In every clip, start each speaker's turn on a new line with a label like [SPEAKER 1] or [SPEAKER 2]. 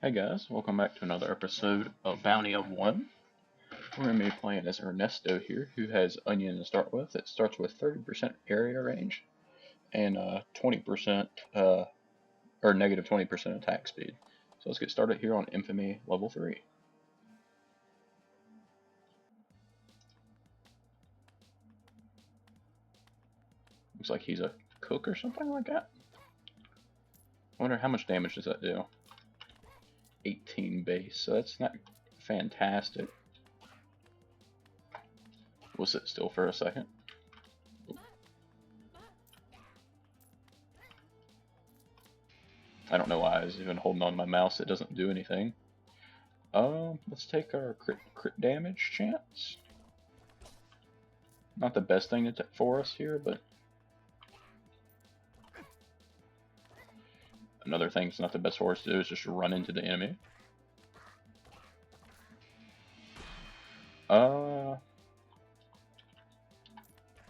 [SPEAKER 1] Hey guys, welcome back to another episode of Bounty of One. We're going to be playing as Ernesto here, who has Onion to start with. It starts with 30% area range and 20% or negative 20% attack speed. So let's get started here on Infamy level 3. Looks like he's a cook or something like that. I wonder how much damage does that do? 18 base, so that's not fantastic. We'll sit still for a second. I don't know why I was even holding on to my mouse. It doesn't do anything. Let's take our crit damage chance. Not the best thing for us here, but another thing that's not the best for us to do is just run into the enemy.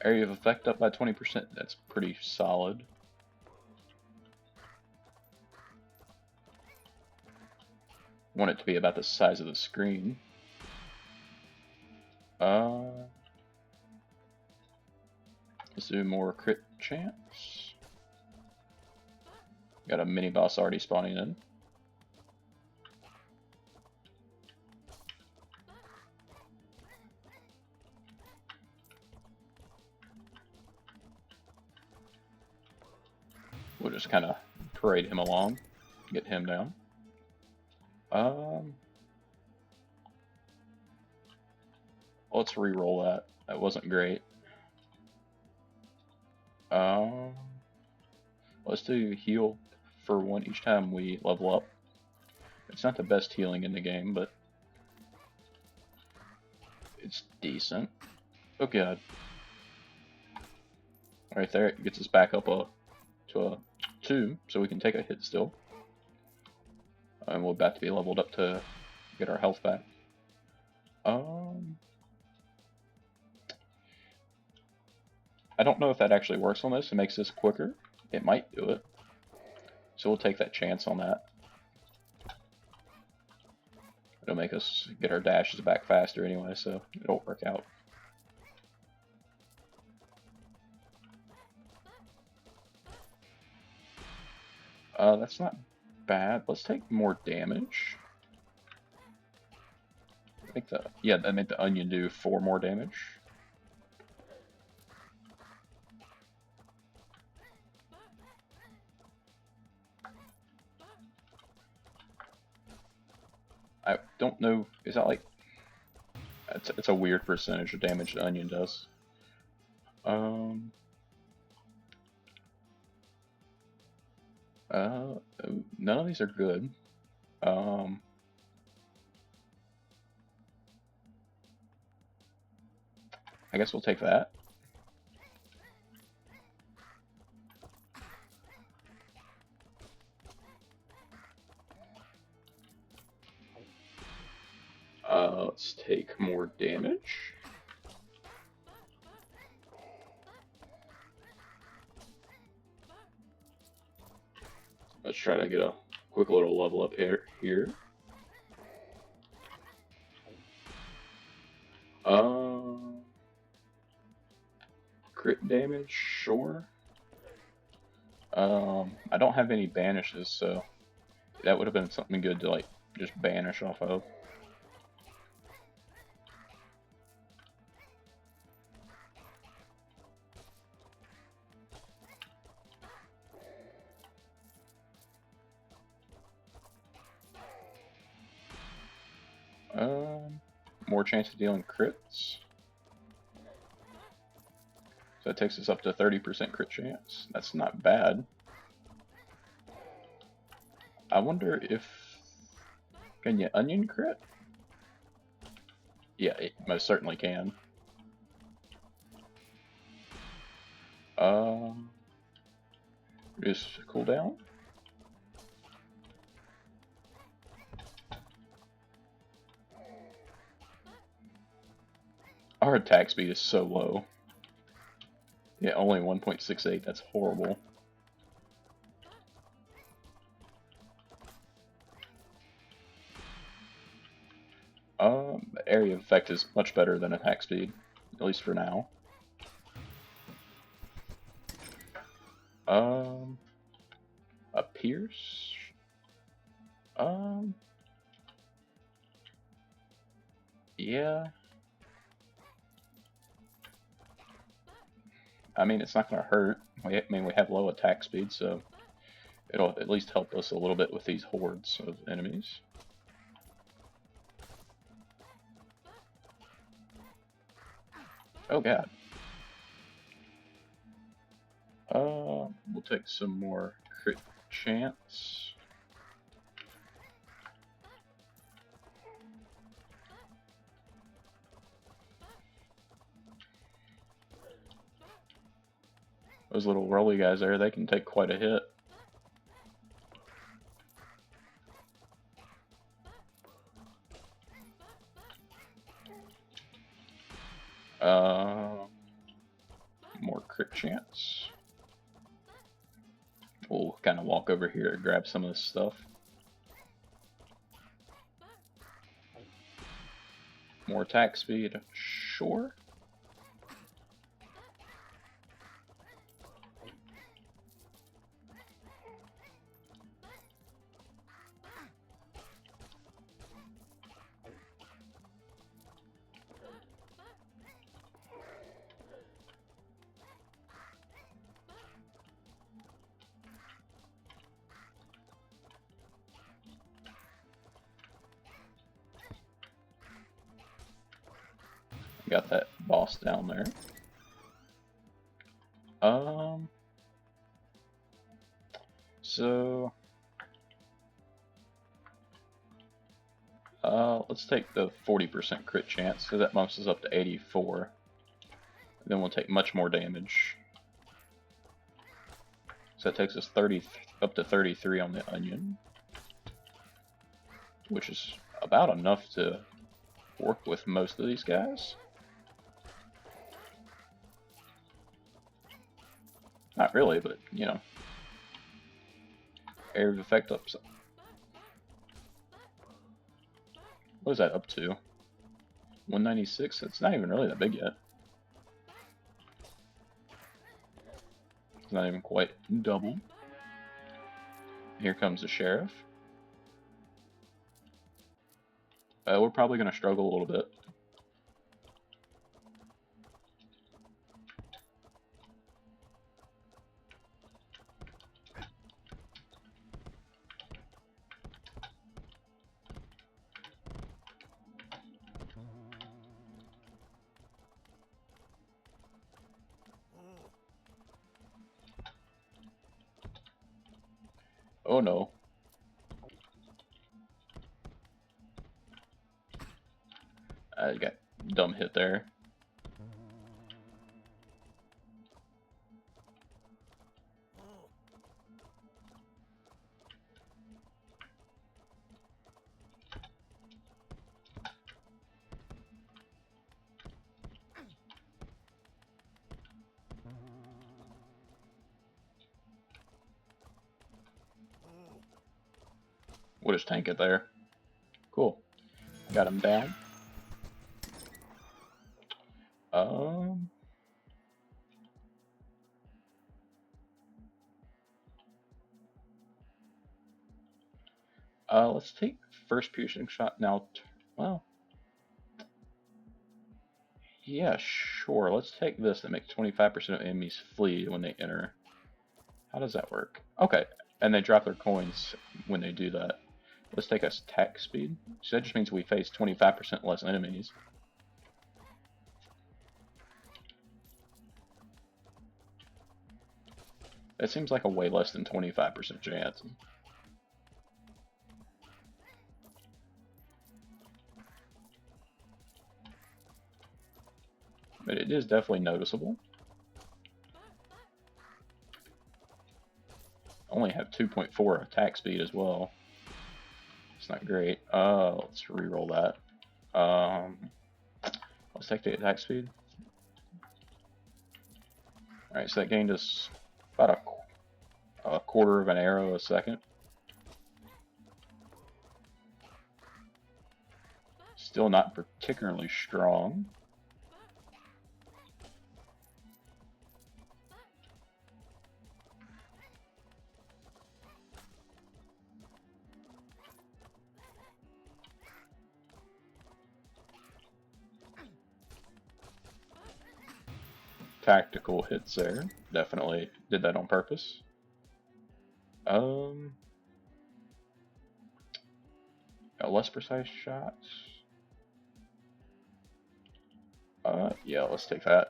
[SPEAKER 1] Area of effect up by 20%. That's pretty solid. Want it to be about the size of the screen. Let's do more crit chance. Got a mini boss already spawning in. We'll just kind of parade him along, get him down. Let's re-roll that. That wasn't great. Let's do heal for one each time we level up. It's not the best healing in the game, but it's decent. Oh god. Right there, it gets us back up to a 2, so we can take a hit still. And we're about to be leveled up to get our health back. I don't know if that actually works on this. It makes this quicker. It might do it. So we'll take that chance on that. It'll make us get our dashes back faster anyway, so it'll work out. That's not bad. Let's take more damage. That made the onion do 4 more damage. I don't know, is that like... It's a weird percentage of damage the onion does. None of these are good. I guess we'll take that. Let's take more damage. Let's try to get a quick little level up here. Crit damage, sure. I don't have any banishes, so that would have been something good to like just banish off of. More chance of dealing crits. So it takes us up to 30% crit chance. That's not bad. I wonder if... Can you onion crit? Yeah, it most certainly can. Reduce cooldown. Our attack speed is so low. Yeah, only 1.68, that's horrible. Area of effect is much better than attack speed, at least for now. A pierce? Yeah. I mean, it's not gonna hurt. I mean, we have low attack speed, so it'll at least help us a little bit with these hordes of enemies. Oh god. We'll take some more crit chance. Those little rolly guys there, they can take quite a hit. More crit chance. We'll kind of walk over here and grab some of this stuff. More attack speed, sure. Got that boss down there. So let's take the 40% crit chance, because that bumps us up to 84. Then we'll take much more damage. So that takes us up to 33 on the onion, which is about enough to work with most of these guys. Not really, but you know, area of effect up. What is that up to? 196? It's not even really that big yet. It's not even quite double. Here comes the sheriff. We're probably going to struggle a little bit. Oh no. I got dumb hit there. We'll just tank it there. Cool. Got him down. Let's take first piercing shot now. Well, yeah, sure. Let's take this that makes 25% of enemies flee when they enter. How does that work? Okay, and they drop their coins when they do that. Let's take us attack speed. So that just means we face 25% less enemies. That seems like a way less than 25% chance. But it is definitely noticeable. Only have 2.4 attack speed as well. It's not great. Let's re-roll that. Let's take the attack speed. Alright, so that gained us about a quarter of an arrow a second. Still not particularly strong. Tactical hits there. Definitely did that on purpose. Less precise shots. Yeah, let's take that.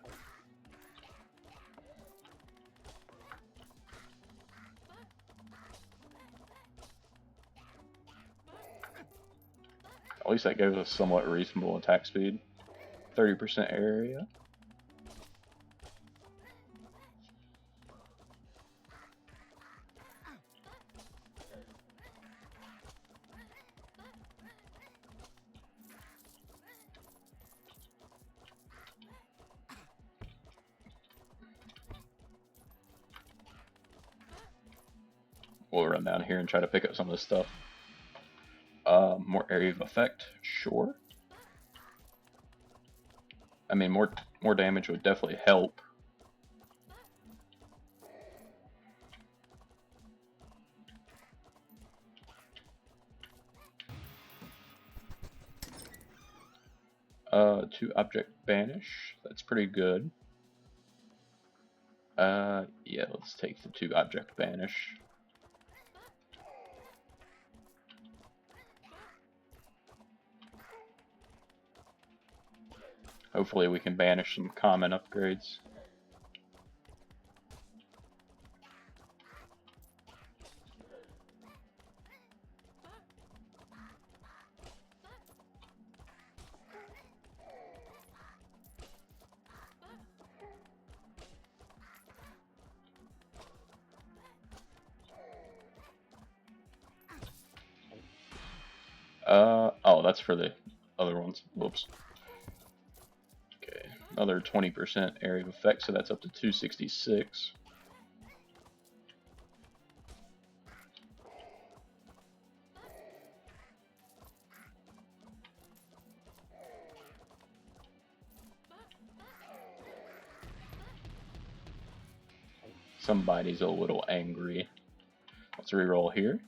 [SPEAKER 1] At least that gives us somewhat reasonable attack speed. 30% area. We'll run down here and try to pick up some of this stuff. More area of effect, sure. I mean, more damage would definitely help. To object banish, that's pretty good. Yeah, let's take the 2 object banish. Hopefully we can banish some common upgrades. Oh, that's for the other ones. Whoops. Okay, another 20% area of effect, so that's up to 266. Somebody's a little angry. Let's reroll here.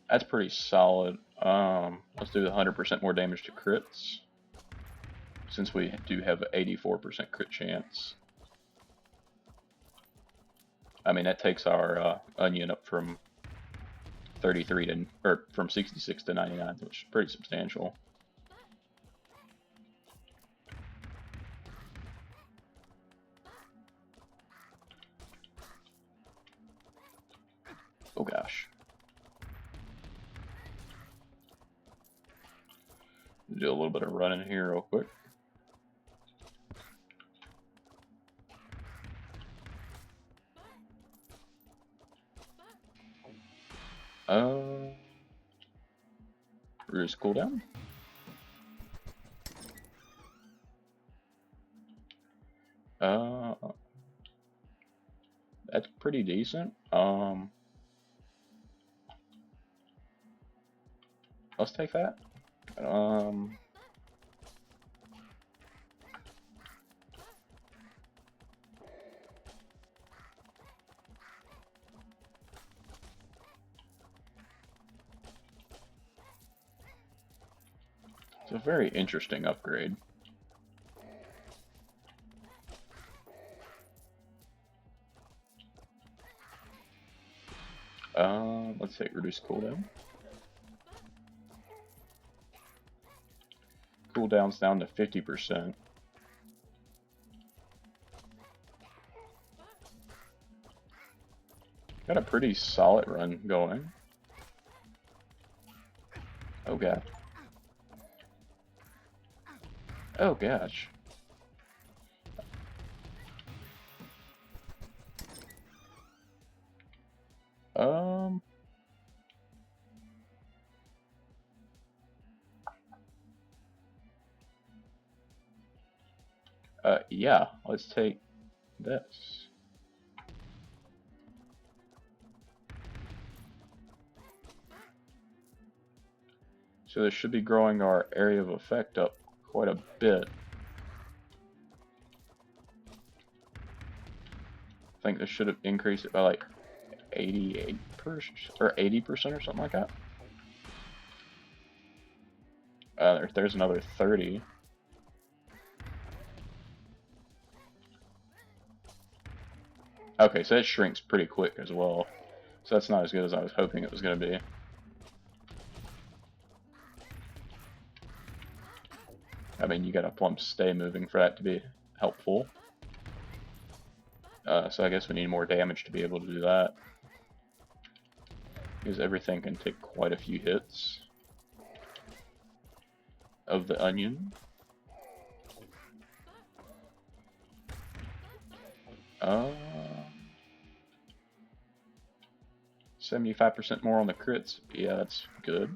[SPEAKER 1] That's pretty solid. Let's do 100% more damage to crits, since we do have an 84% crit chance. I mean, that takes our onion up from 33 to, or from 66 to 99, which is pretty substantial. Oh gosh. Do a little bit of running here real quick. Reduce cooldown. That's pretty decent. Let's take that. It's a very interesting upgrade. Let's say reduce cooldown. Cooldown's down to 50%. Got a pretty solid run going. Oh god. Oh gosh. Yeah, let's take this. So this should be growing our area of effect up quite a bit. I think this should have increased it by like 88% or 80% or something like that. There's another 30. Okay, so it shrinks pretty quick as well. So that's not as good as I was hoping it was going to be. I mean, you gotta plumb stay moving for that to be helpful. So I guess we need more damage to be able to do that. Because everything can take quite a few hits of the onion. 75% more on the crits. Yeah, that's good.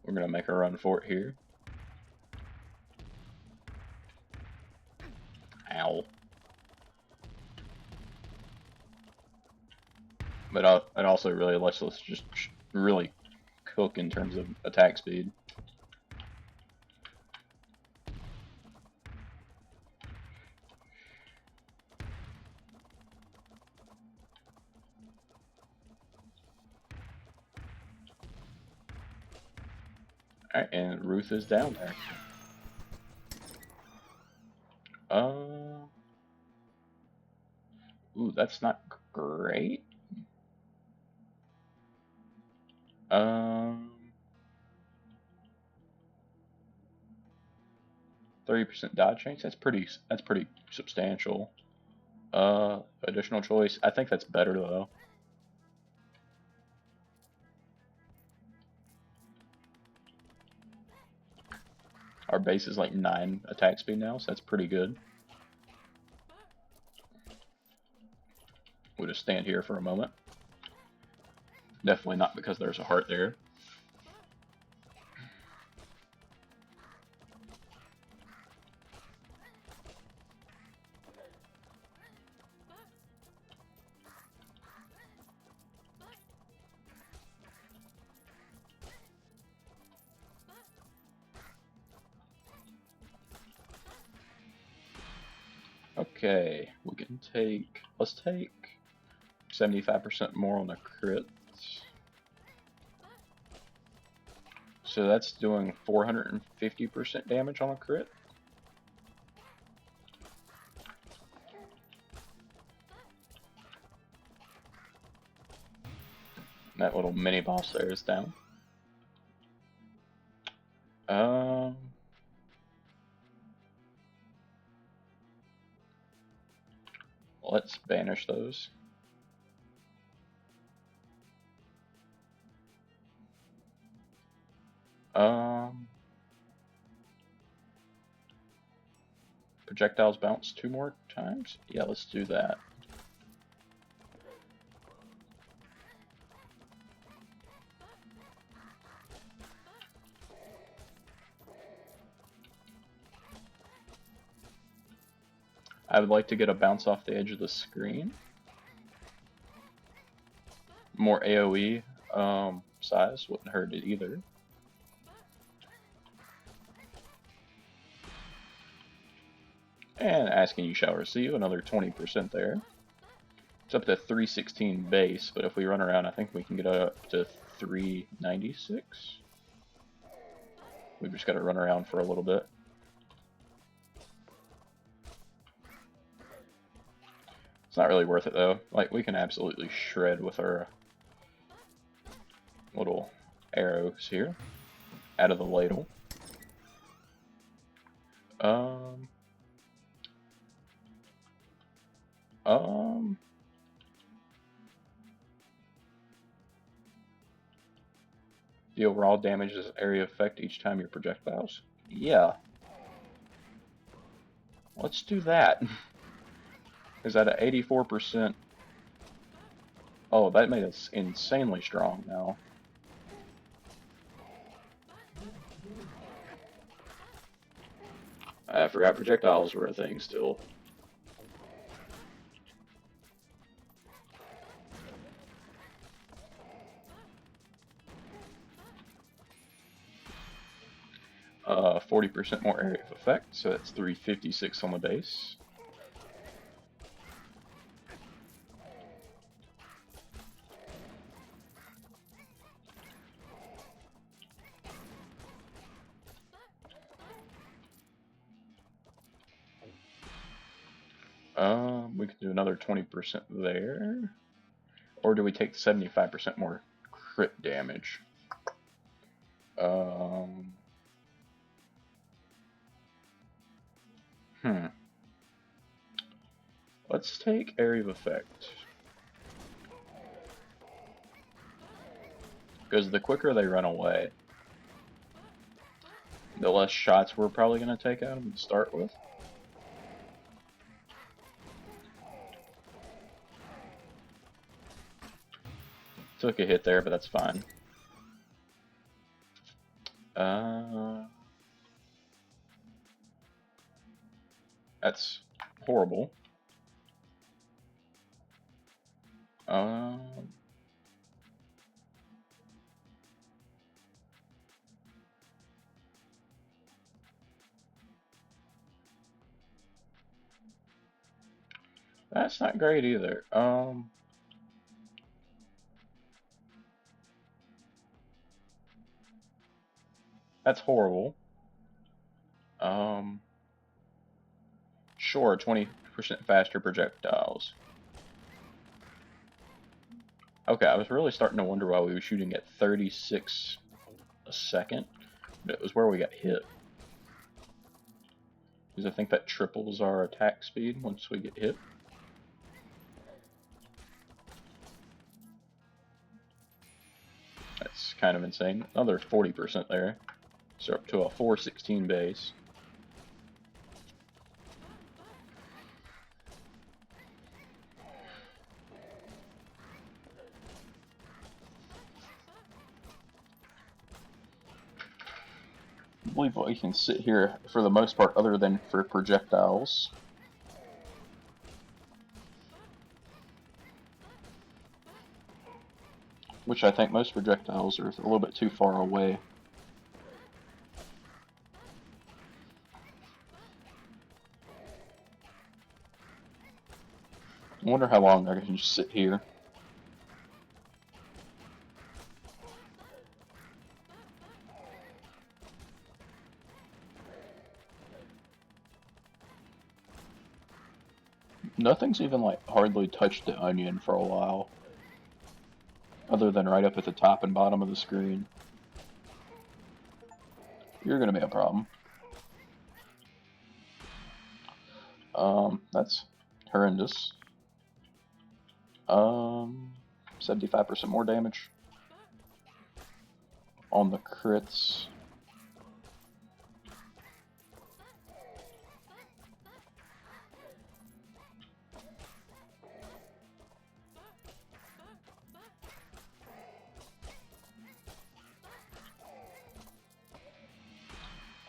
[SPEAKER 1] We're gonna make a run for it here. Ow. But it also really lets us just really cook in terms of attack speed. Alright, and Ruth is down there. Ooh, that's not great. 30% dodge change. That's pretty substantial. Additional choice. I think that's better though. Our base is like 9 attack speed now, so that's pretty good. We'll just stand here for a moment. Definitely not because there's a heart there. Okay, we can take, let's take 75% more on the crits. So that's doing 450% damage on a crit. That little mini boss there is down. Let's banish those. Projectiles bounce 2 more times? Yeah, let's do that. I would like to get a bounce off the edge of the screen. More AoE size wouldn't hurt it either. And asking you shall receive another 20% there. It's up to 316 base, but if we run around, I think we can get up to 396. We've just got to run around for a little bit. It's not really worth it though. Like, we can absolutely shred with our little arrows here out of the ladle. Deal raw damage as area effect each time your projectiles. Yeah. Let's do that. Is that at 84%? Oh, that made us insanely strong now. I forgot projectiles were a thing still. Uh, 40% more area of effect, so that's 356 on the base. We could do another 20% there. Or do we take 75% more crit damage? Let's take area of effect. Because the quicker they run away, the less shots we're probably going to take out of them to start with. Took a hit there, but that's fine. That's horrible. That's not great either. That's horrible. Sure, 20% faster projectiles. Okay, I was really starting to wonder why we were shooting at 36 a second. But it was where we got hit. Because I think that triples our attack speed once we get hit. That's kind of insane. Another 40% there. So up to a 416 base. I believe we can sit here for the most part other than for projectiles. Which I think most projectiles are a little bit too far away. I wonder how long I can just sit here. Nothing's even like hardly touched the onion for a while. Other than right up at the top and bottom of the screen. You're gonna be a problem. That's horrendous. 75% more damage on the crits.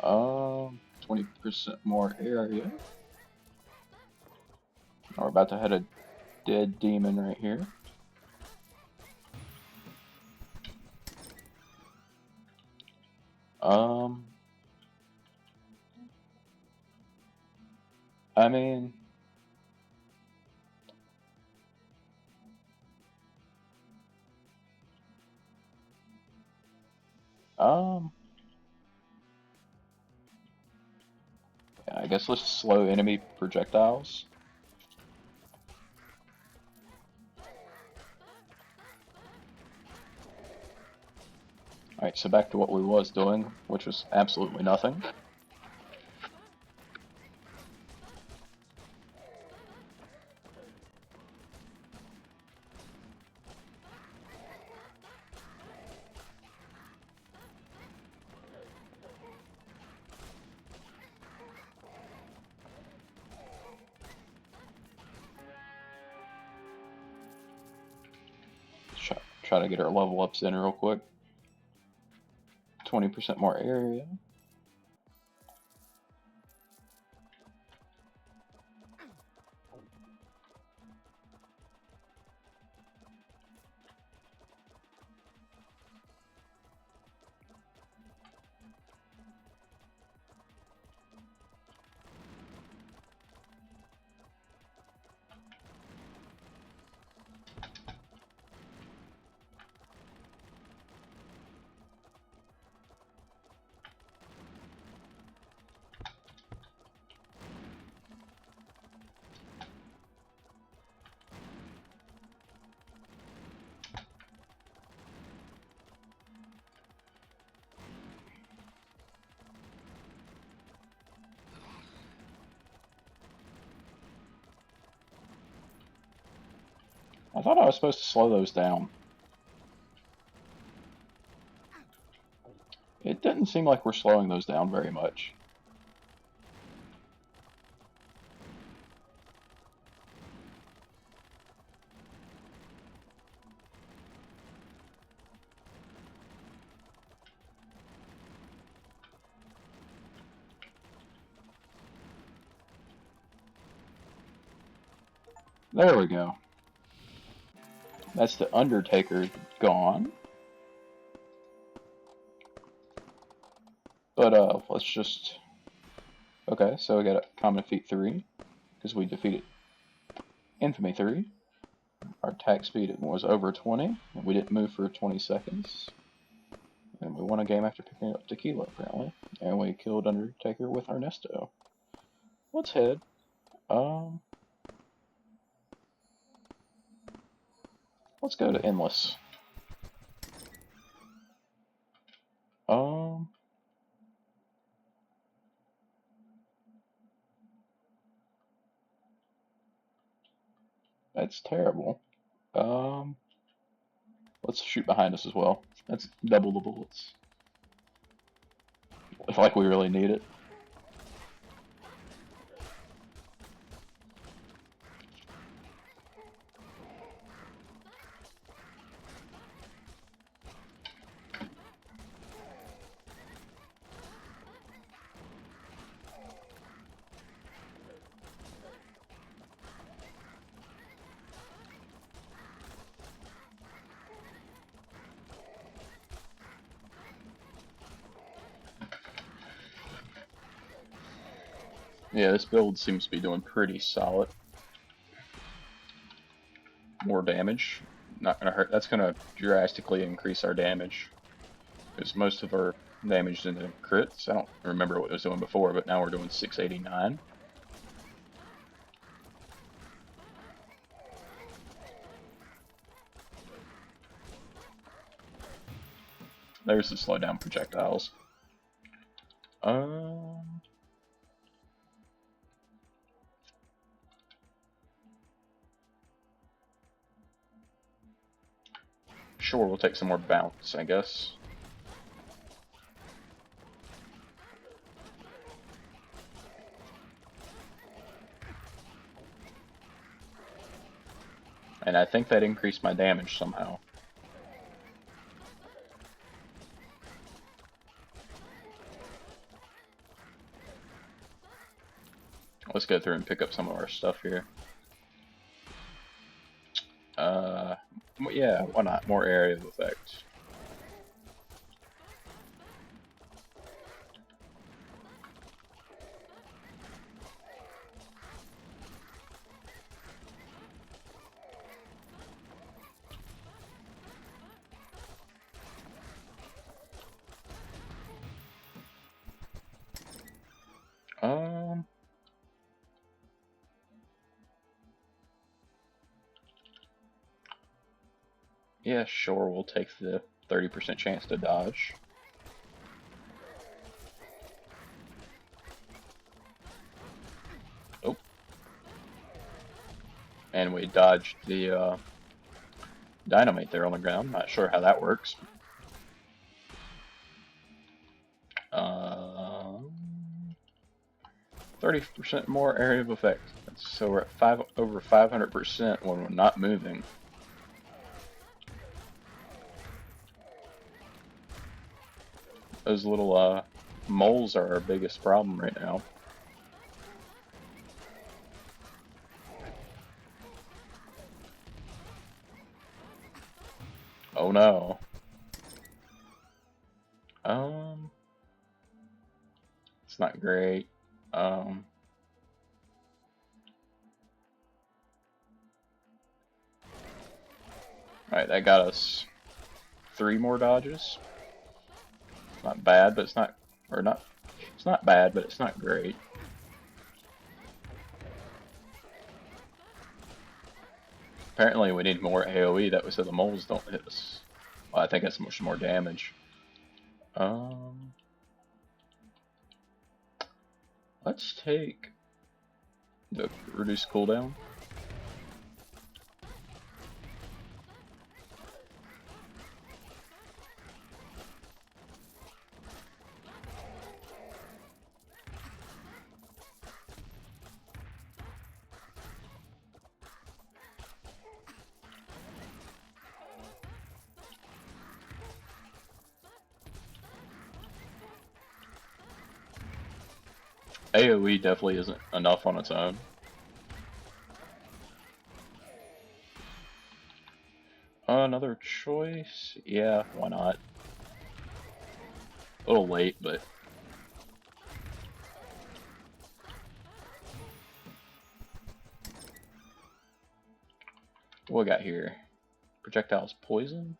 [SPEAKER 1] Um, 20% more area. We're about to hit a dead demon right here. I mean, I guess let's slow enemy projectiles. Alright, so back to what we was doing, which was absolutely nothing. Try to get our level ups in real quick. 20% more area. I thought I was supposed to slow those down. It didn't seem like we're slowing those down very much. There we go. That's the Undertaker gone. But let's just... Okay, so we got a common defeat 3, because we defeated Infamy 3. Our attack speed was over 20, and we didn't move for 20 seconds. And we won a game after picking up Tequila, apparently. And we killed Undertaker with Ernesto. Let's head. Let's go to Endless. That's terrible. Let's shoot behind us as well. That's double the bullets. Like we really need it. Yeah, this build seems to be doing pretty solid. More damage. Not gonna hurt. That's gonna drastically increase our damage. Because most of our damage is into crits. I don't remember what it was doing before, but now we're doing 689. There's the slow down projectiles. Sure, we'll take some more bounce, I guess. And I think that increased my damage somehow. Let's go through and pick up some of our stuff here. Yeah, why not? More area of effect. Yeah, sure, we'll take the 30% chance to dodge. Oh. And we dodged the dynamite there on the ground. Not sure how that works. 30% more area of effect. So we're at over 500% when we're not moving. Those little moles are our biggest problem right now. Oh no. It's not great. Alright, that got us 3 more dodges. Not bad, but it's not, or not, it's not bad, but it's not great. Apparently we need more AoE, that way so the moles don't hit us. Well, I think that's much more damage. Let's take the reduced cooldown. AoE definitely isn't enough on its own. Another choice? Yeah, why not? A little late, but... What we got here? Projectiles poison?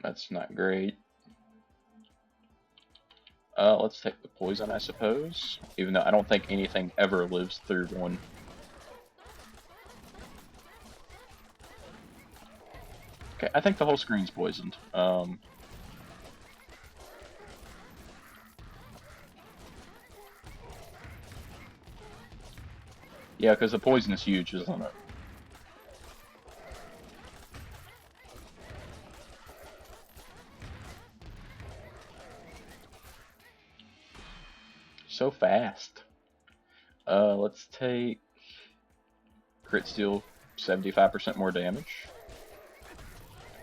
[SPEAKER 1] That's not great. Let's take the poison, I suppose. Even though I don't think anything ever lives through one. Okay, I think the whole screen's poisoned. Yeah, because the poison is huge, isn't it? So fast. Let's take crit steal, 75% more damage.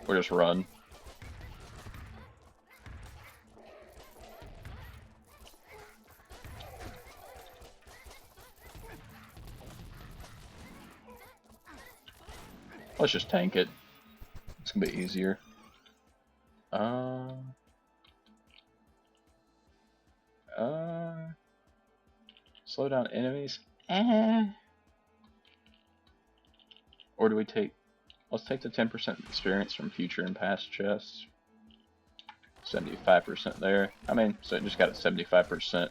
[SPEAKER 1] Or just run. Let's just tank it. It's gonna be easier. Slow down enemies. Or do we take... Let's take the 10% experience from future and past chests. 75% there. I mean, so it just got a 75%.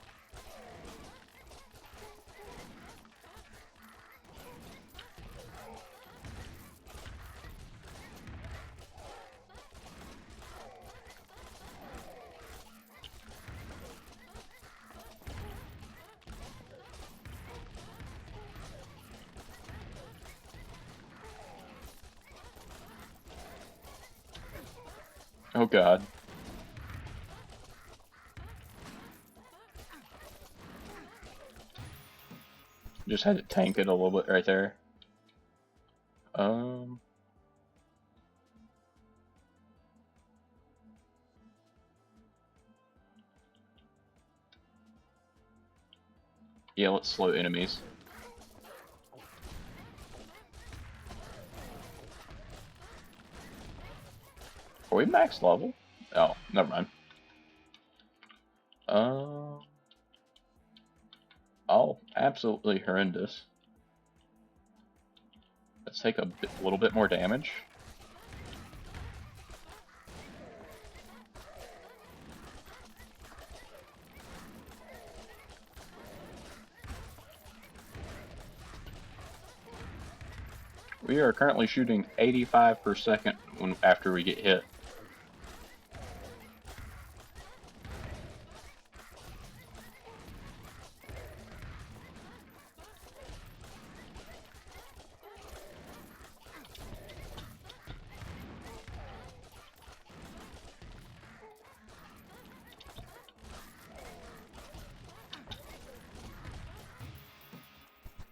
[SPEAKER 1] Oh god. Just had to tank it a little bit right there. Yeah, let's slow enemies. Are we max level? Oh, never mind. Oh, absolutely horrendous. Let's take a little bit more damage. We are currently shooting 85 per second after we get hit.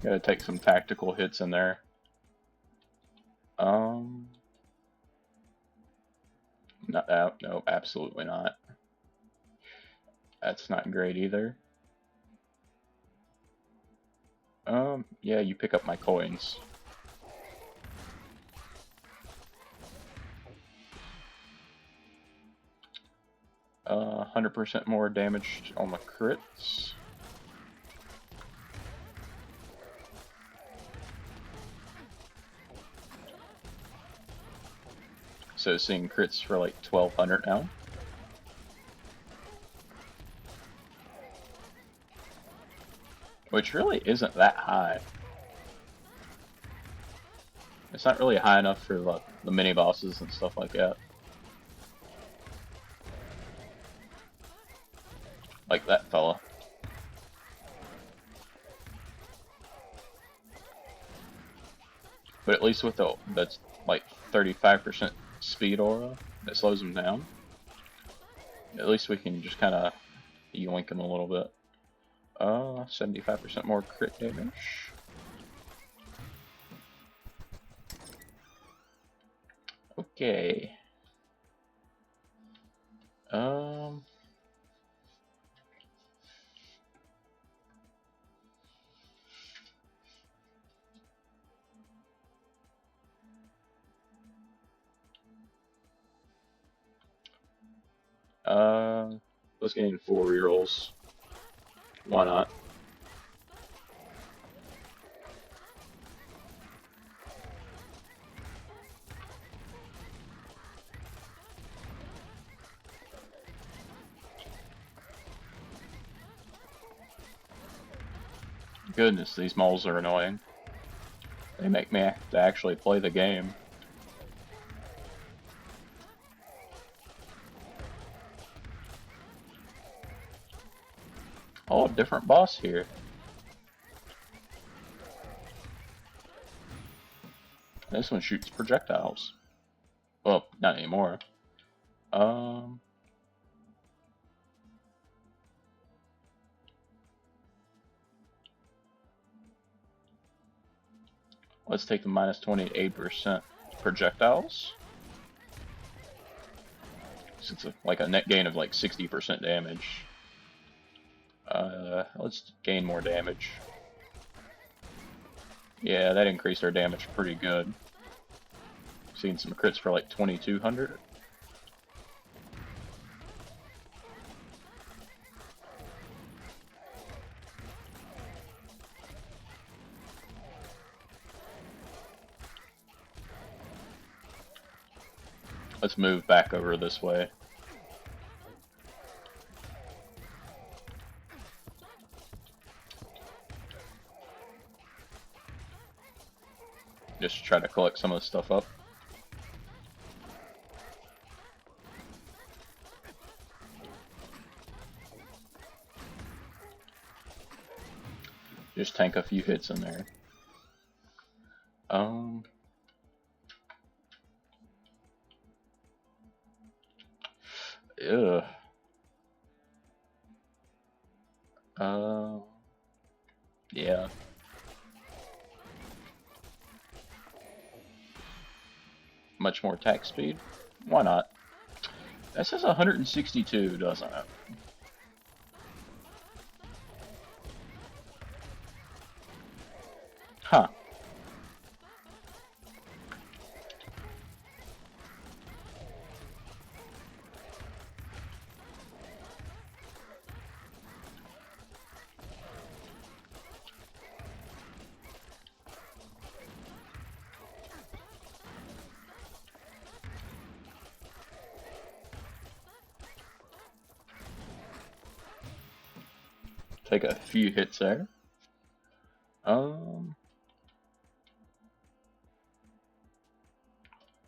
[SPEAKER 1] Gotta take some tactical hits in there. No, no, absolutely not. That's not great either. Yeah, you pick up my coins. 100% more damage on the crits. So seeing crits for like 1200 now. Which really isn't that high. It's not really high enough for the mini bosses and stuff like that. Like that fella. But at least with that's like 35% speed aura that slows him down. At least we can just kind of yoink him a little bit. 75% more crit damage. Okay. Um. Let's gain 4 rerolls. Why not? Goodness, these moles are annoying. They make me have to actually play the game. Oh, a different boss here. This one shoots projectiles. Well, not anymore. Um, let's take the minus 28% projectiles. Since it's like a net gain of like 60% damage. Let's gain more damage. Yeah, that increased our damage pretty good. Seeing some crits for like 2200. Let's move back over this way. Just try to collect some of the stuff up. Just tank a few hits in there. Ugh. Yeah. Much more attack speed? Why not? That says 162, doesn't it? Huh. Take a few hits there.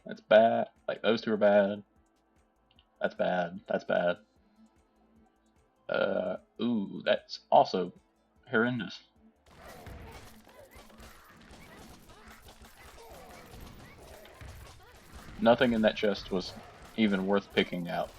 [SPEAKER 1] That's bad. Like, those two are bad. That's bad. That's bad. Ooh, that's also horrendous. Nothing in that chest was even worth picking out.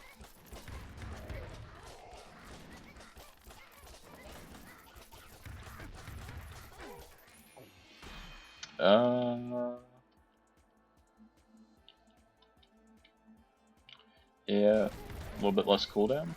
[SPEAKER 1] Yeah, a little bit less cooldown.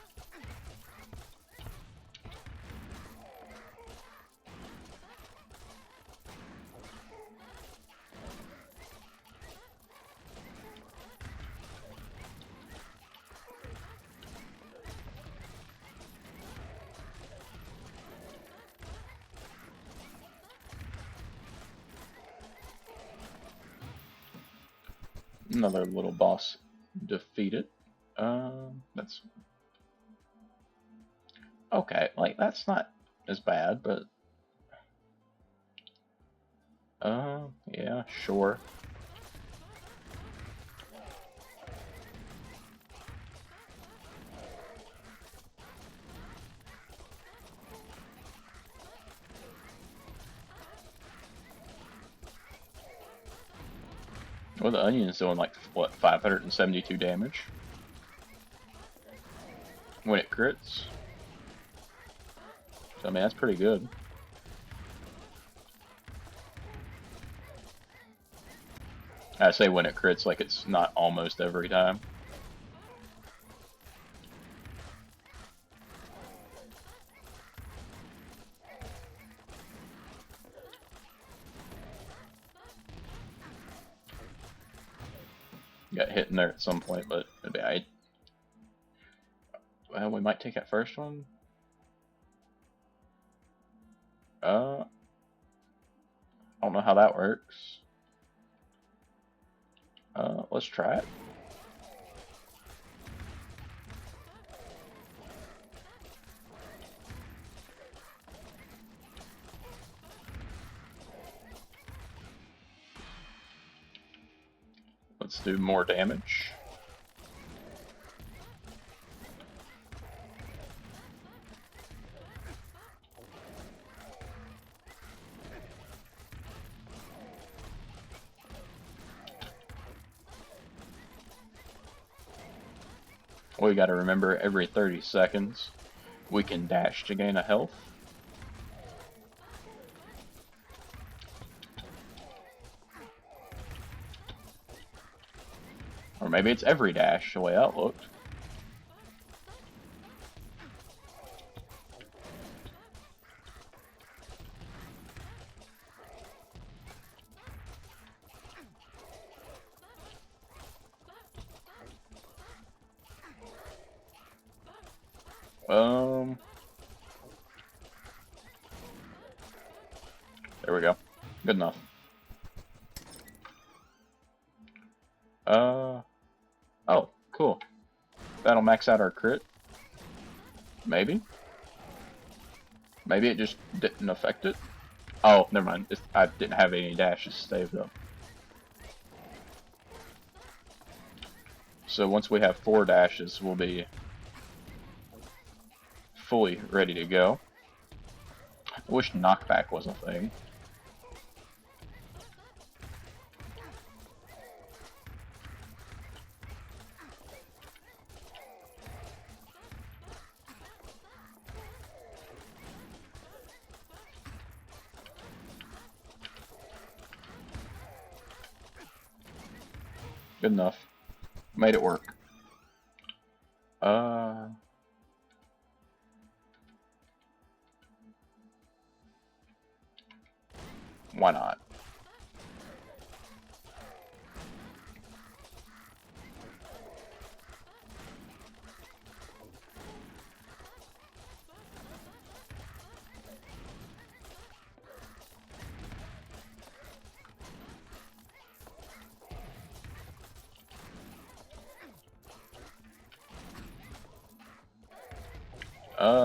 [SPEAKER 1] Another little boss defeated. That's okay. Like that's not as bad, but yeah, sure. Well, the onion's doing like what 572 damage when it crits. So I mean that's pretty good. I say when it crits, like it's not almost every time. Got hit in there at some point, but well, we might take that first one. I don't know how that works. Let's try it. Let's do more damage. We gotta remember every 30 seconds we can dash to gain a health. Or maybe it's every dash, the way that looked. There we go. Good enough. Oh, cool. That'll max out our crit. Maybe. Maybe it just didn't affect it. Oh, never mind. I didn't have any dashes saved up. So once we have 4 dashes, we'll be fully ready to go. I wish knockback was a thing. Good enough. Made it work. Why not?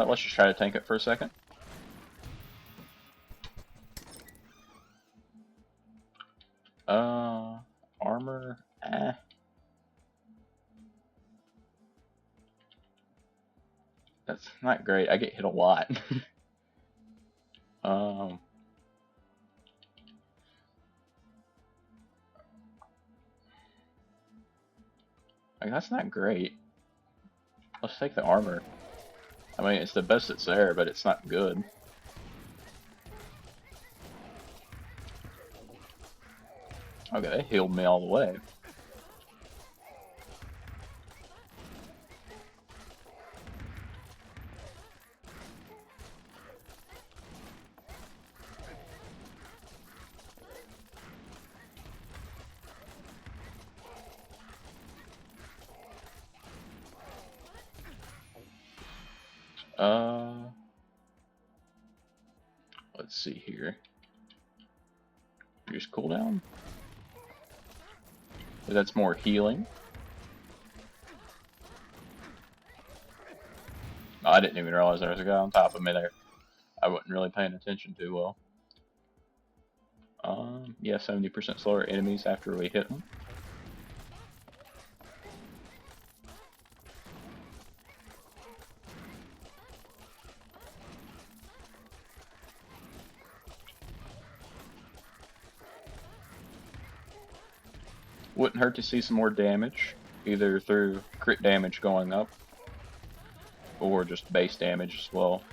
[SPEAKER 1] Let's just try to tank it for a second. Armor, That's not great. I get hit a lot. Like, that's not great. Let's take the armor. I mean, it's the best that's there, but it's not good. Okay, they healed me all the way. Uh, let's see here. Reduce cooldown. That's more healing. Oh, I didn't even realize there was a guy on top of me there. I wasn't really paying attention too well. Yeah, 70% slower enemies after we hit them. Wouldn't hurt to see some more damage, either through crit damage going up, or just base damage as well.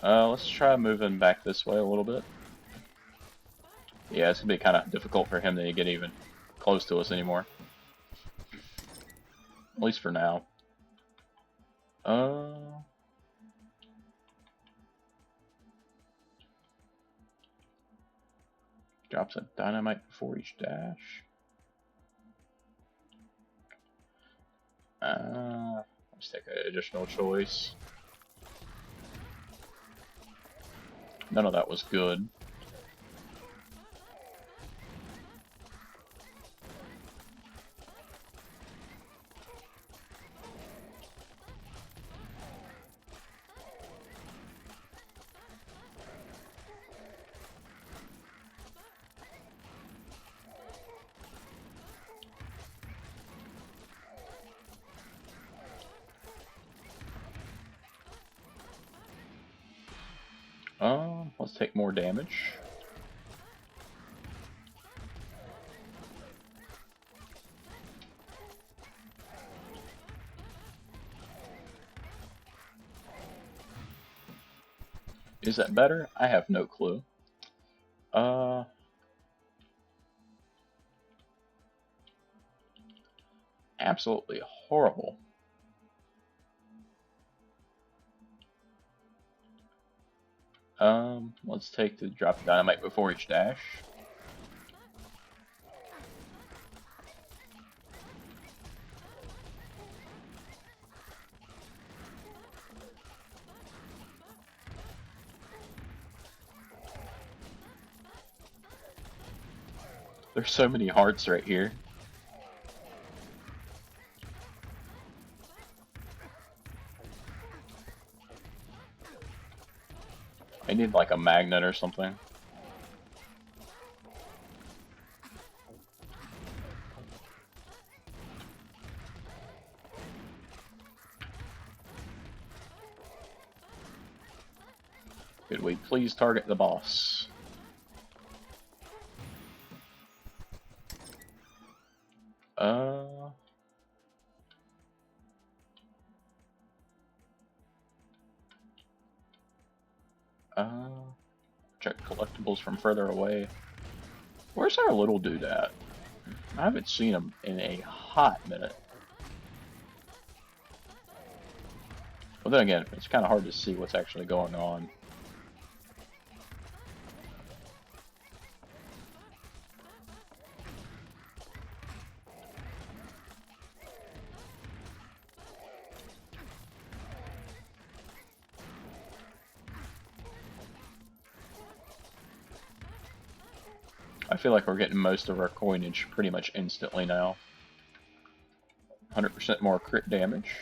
[SPEAKER 1] Let's try moving back this way a little bit. Yeah, it's gonna be kind of difficult for him to get even close to us anymore. At least for now. Drops a dynamite before each dash. Let's take an additional choice. None of that was good. Let's take more damage. Is that better? I have no clue. Absolutely horrible. Let's take the drop the dynamite before each dash. There's so many hearts right here. I need like a magnet or something. Could we please target the boss? Check collectibles from further away. Where's our little dude at? I haven't seen him in a hot minute. Well, then again, it's kind of hard to see what's actually going on. I feel like we're getting most of our coinage pretty much instantly now. 100% more crit damage.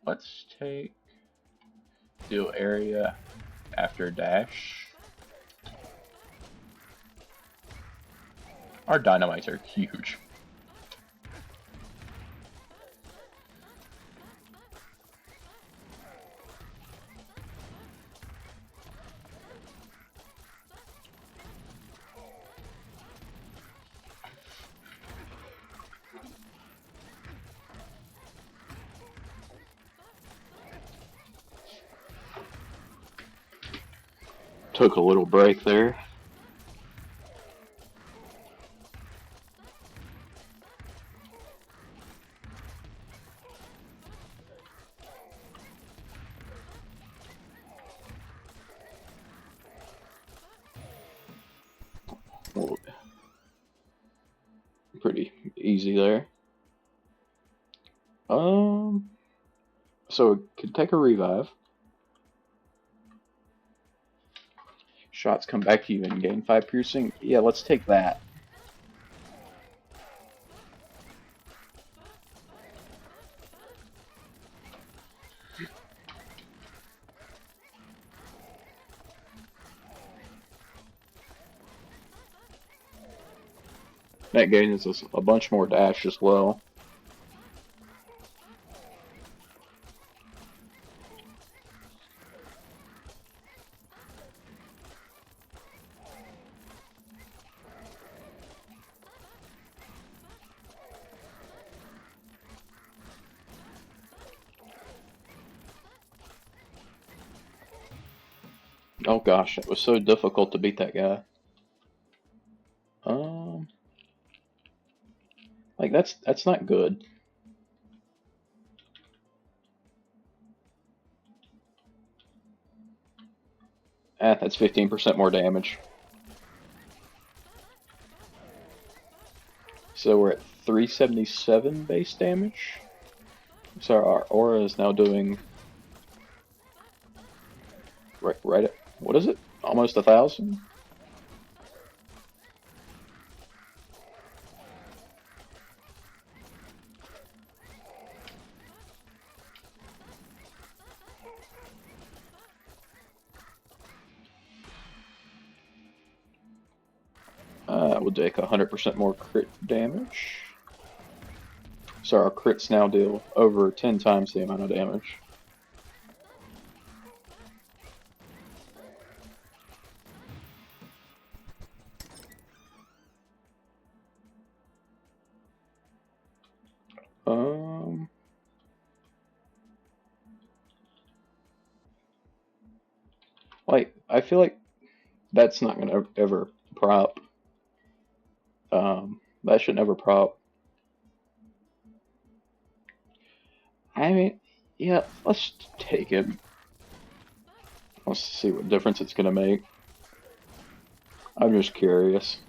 [SPEAKER 1] Let's take deal area after dash. Our dynamites are huge. Took a little break there. Pretty easy there. So it could take a revive. Shots come back to you and gain 5 piercing. Yeah, let's take that. That gains us a bunch more dash as well. Oh gosh, it was so difficult to beat that guy. Like that's not good. That's 15% more damage. So we're at 377 base damage. So our aura is now doing right at, what is it? Almost 1,000? We'll take 100% more crit damage. So our crits now deal over 10 times the amount of damage. Like, I feel like that's not gonna ever prop. That should never prop. I mean, yeah, let's take it. Let's see what difference it's gonna make. I'm just curious.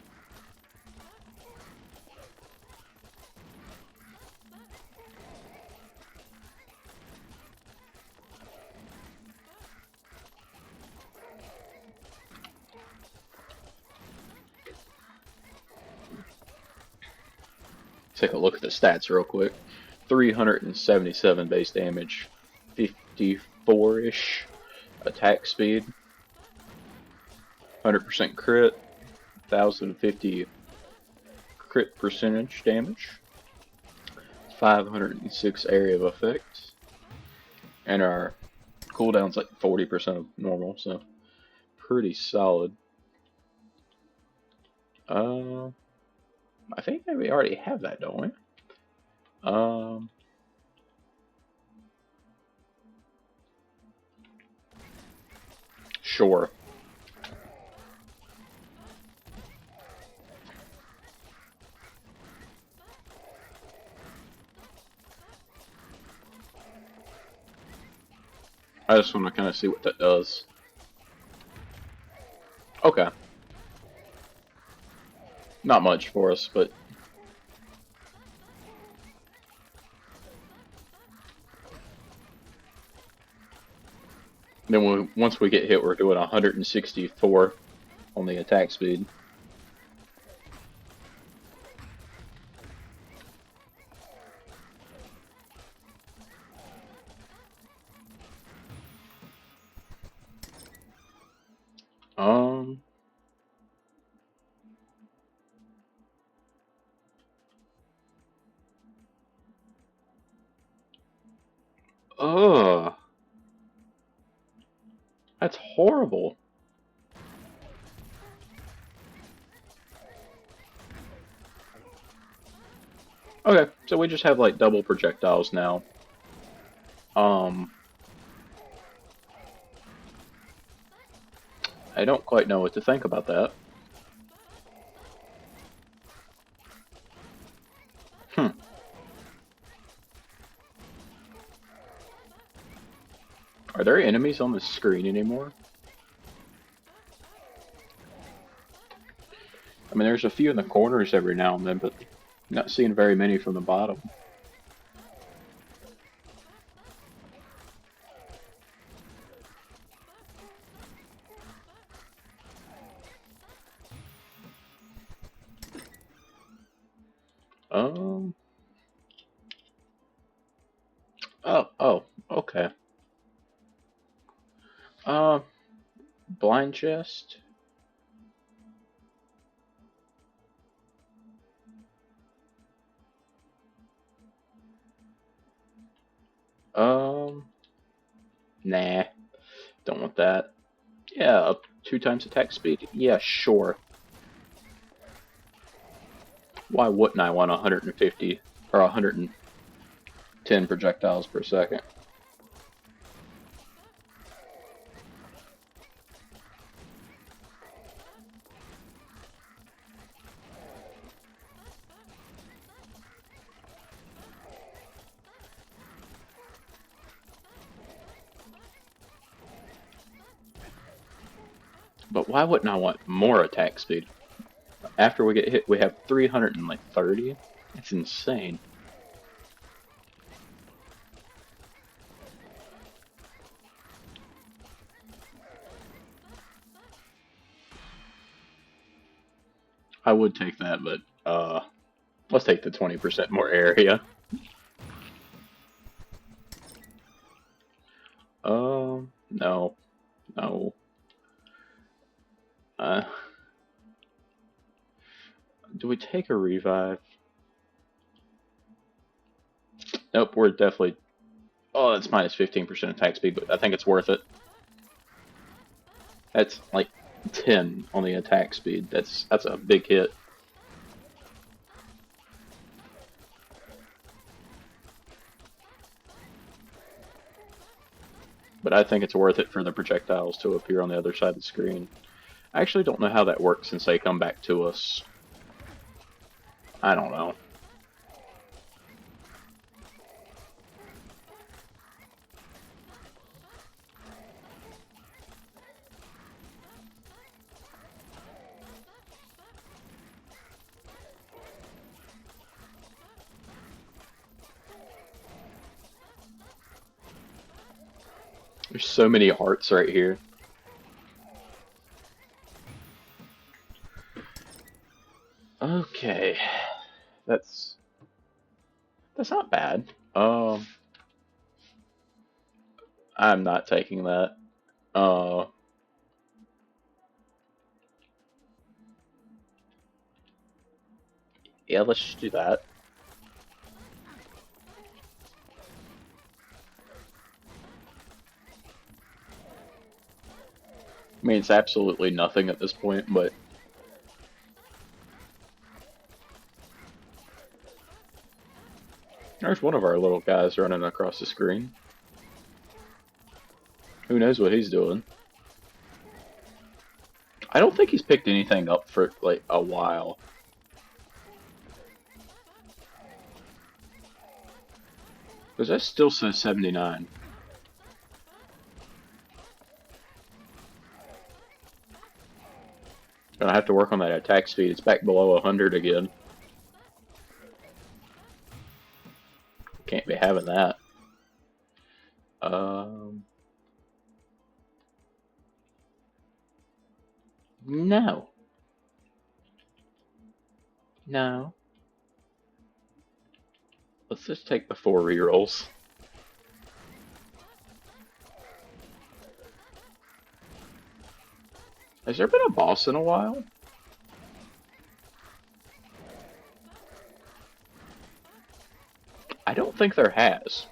[SPEAKER 1] Take a look at the stats real quick. 377 base damage, 54-ish attack speed, 100% crit, 1050 crit percentage damage, 506 area of effect, and our cooldown's like 40% of normal, so pretty solid. I think we already have that, don't we? Sure. I just want to kind of see what that does. Okay. Not much for us, but then once we get hit, we're doing 164 on the attack speed. Ugh. That's horrible. Okay, so we just have like double projectiles now. I don't quite know what to think about that. Hmm. Are there enemies on the screen anymore? I mean, there's a few in the corners every now and then, but not seeing very many from the bottom. Um. Oh, okay. Uh, blind chest. Um, nah, don't want that. Yeah, up 2 times attack speed. Yeah, sure. Why wouldn't I want 150 or 110 projectiles per second? But why wouldn't I want more attack speed? After we get hit, we have 330. That's insane. I would take that, but let's take the 20% more area. No, no. Uh, do we take a revive? Nope, we're definitely. Oh, that's minus 15% attack speed, but I think it's worth it. That's like 10 on the attack speed. That's a big hit. But I think it's worth it for the projectiles to appear on the other side of the screen. I actually don't know how that works since they come back to us. I don't know. There's so many hearts right here. Okay, that's not bad. I'm not taking that. Uh, yeah, let's just do that. I mean, it's absolutely nothing at this point, but there's one of our little guys running across the screen. Who knows what he's doing? I don't think he's picked anything up for like a while. Because that still says 79. Gonna have to work on that attack speed. It's back below 100 again. Can't be having that. No. No. Let's just take the 4 rerolls. Has there been a boss in a while? I don't think there has.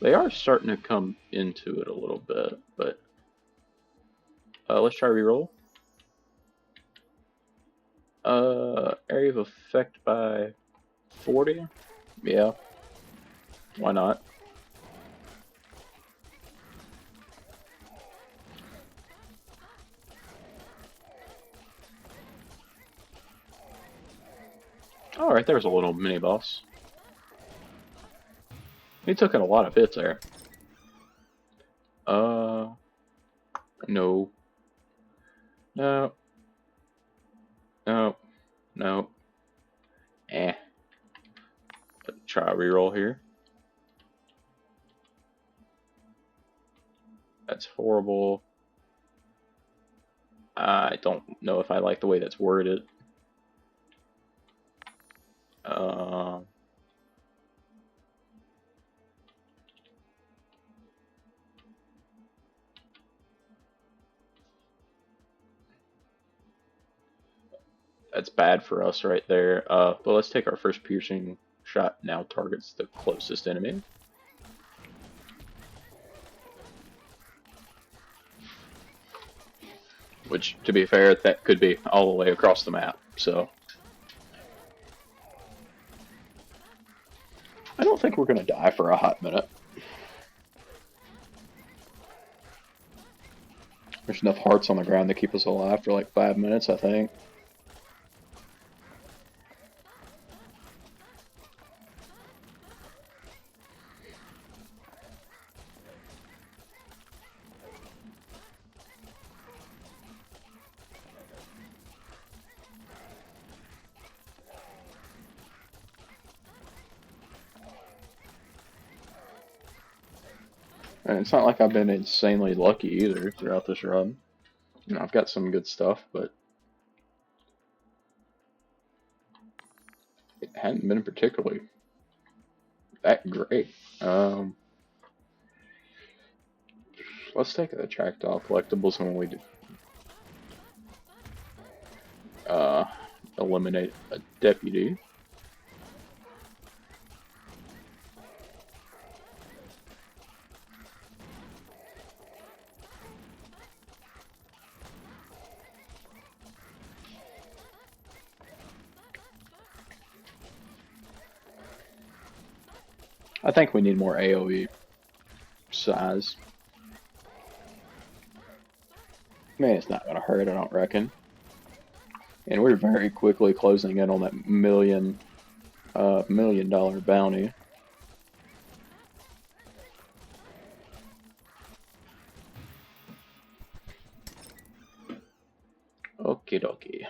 [SPEAKER 1] They are starting to come into it a little bit, but let's try reroll. Area of effect by 40? Yeah. Why not? Oh, right there's a little mini boss. He took in a lot of hits there. No. No. No. No. Eh. Try a reroll here. That's horrible. I don't know if I like the way that's worded. That's bad for us right there. But let's take our first piercing shot. Now targets the closest enemy. Which, to be fair, that could be all the way across the map. So I don't think we're going to die for a hot minute. There's enough hearts on the ground to keep us alive for like 5 minutes, I think. And it's not like I've been insanely lucky either throughout this run. You know, I've got some good stuff, but it hadn't been particularly that great. Let's take the Tractile collectibles and when we eliminate a deputy. I think we need more AoE size. Man, it's not gonna hurt, I don't reckon. And we're very quickly closing in on that $1 million bounty. Okie dokie.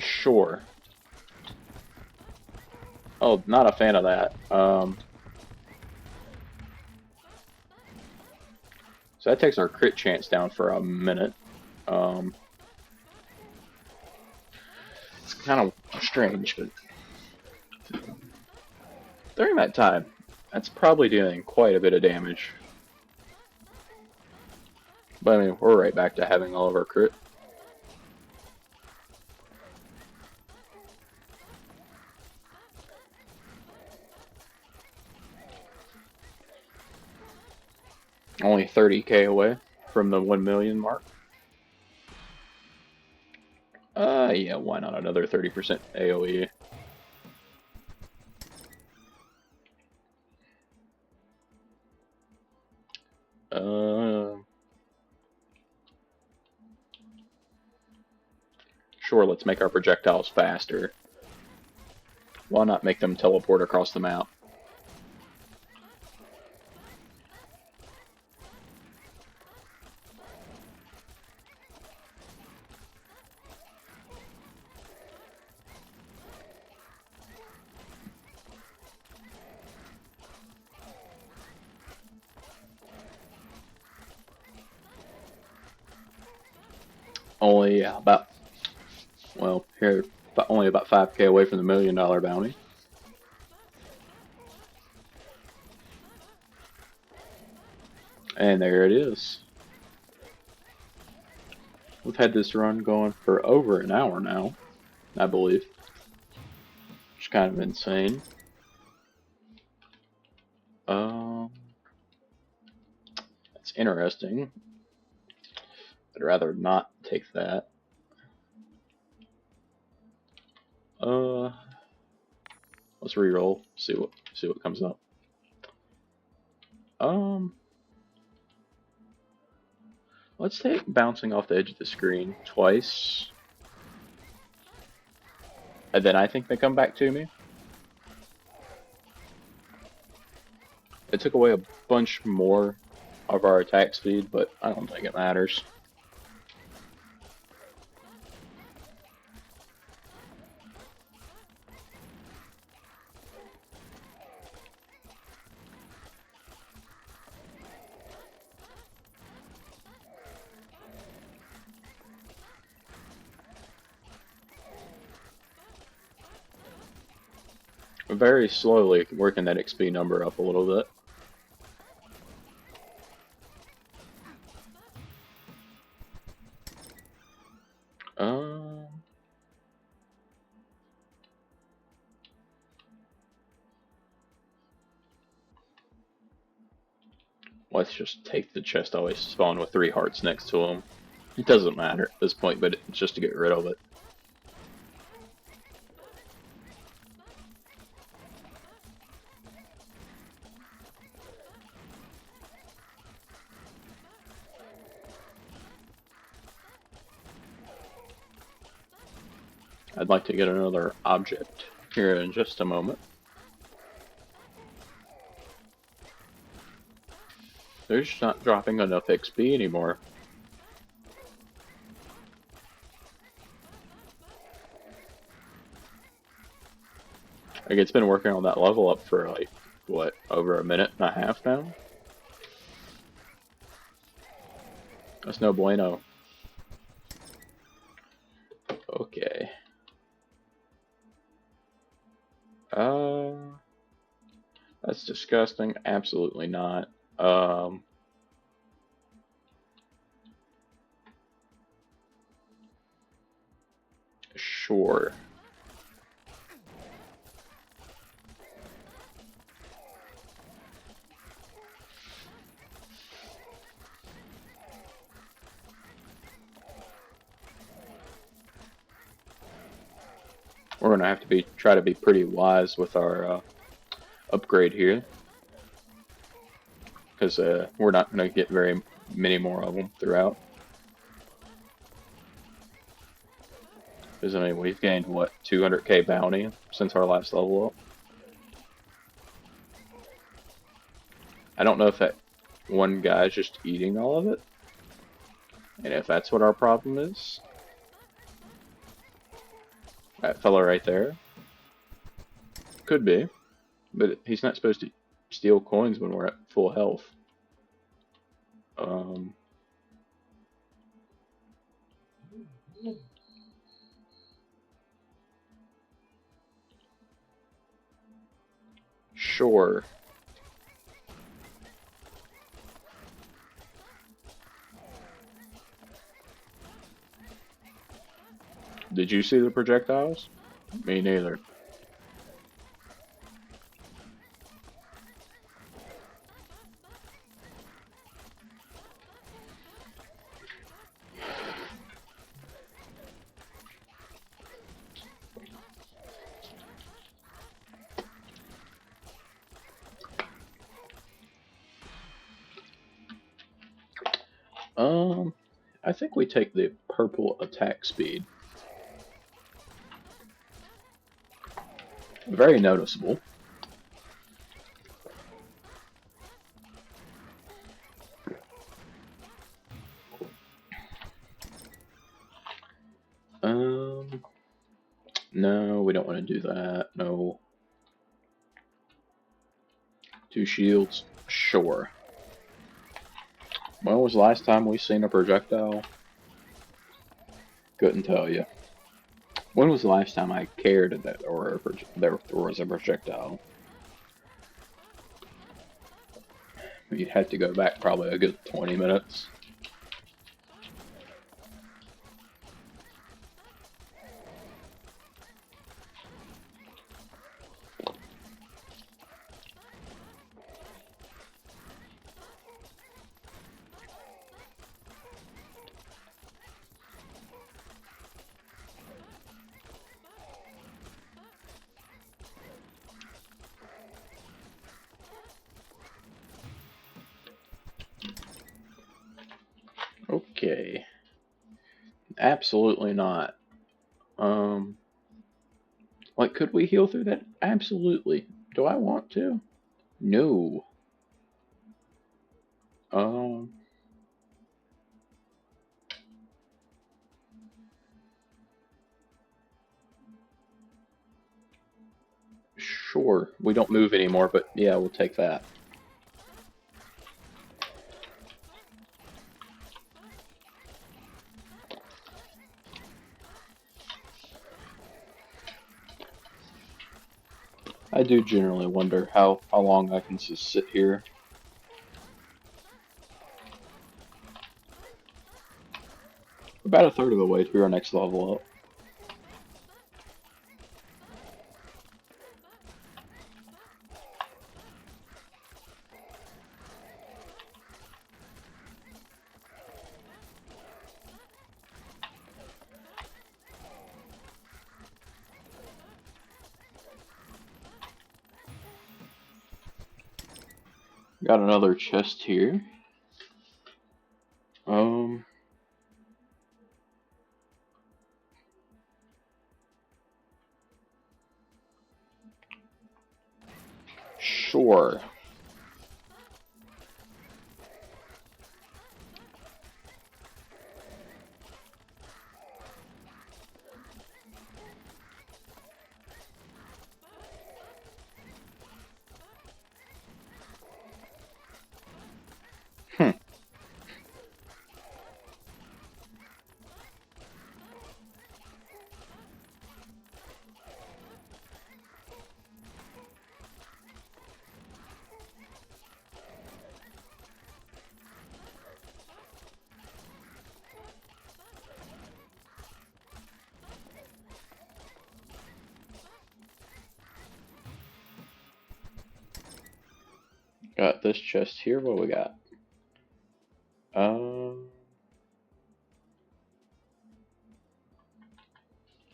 [SPEAKER 1] Sure. Oh, not a fan of that. So that takes our crit chance down for a minute. It's kind of strange, but during that time, that's probably doing quite a bit of damage. But I mean, we're right back to having all of our crit. Only 30k away from the 1 million mark. Yeah, why not another 30% AoE? Sure, let's make our projectiles faster. Why not make them teleport across the map? Only about, well, here, only about 5k away from the $1 million bounty. And there it is. We've had this run going for over an hour now, I believe. Which is kind of insane. That's interesting. I'd rather not take that. Let's reroll. See what comes up. Let's take bouncing off the edge of the screen twice. And then I think they come back to me. It took away a bunch more of our attack speed, but I don't think it matters. Very slowly working that XP number up a little bit. Let's just take the chest. I always spawn with 3 hearts next to him. It doesn't matter at this point, but it's just to get rid of it. I'd like to get another object here in just a moment. They're just not dropping enough XP anymore. Like, it's been working on that level up for like, what, over a minute and a half now? That's no bueno. Okay. That's disgusting. Absolutely not. Sure. We're gonna have to try to be pretty wise with our upgrade here, because we're not gonna get very many more of them throughout. Because I mean, we've gained what, 200k bounty since our last level up. I don't know if that one guy's just eating all of it, and if that's what our problem is. That fella right there. Could be. But he's not supposed to steal coins when we're at full health. Sure. Did you see the projectiles? Me neither. I think we take the purple attack speed. Very noticeable. No, we don't want to do that. No. 2 shields? Sure. When was the last time we seen a projectile? Couldn't tell you. When was the last time I cared that there was a projectile? You'd have to go back probably a good 20 minutes. Okay. Absolutely not. Like, could we heal through that? Absolutely. Do I want to? No. Um, sure. We don't move anymore, but yeah, we'll take that. I do generally wonder how long I can just sit here. About a third of the way through our next level up. Got another chest here. Um, sure. Hmm. Got this chest here. What we got? Um,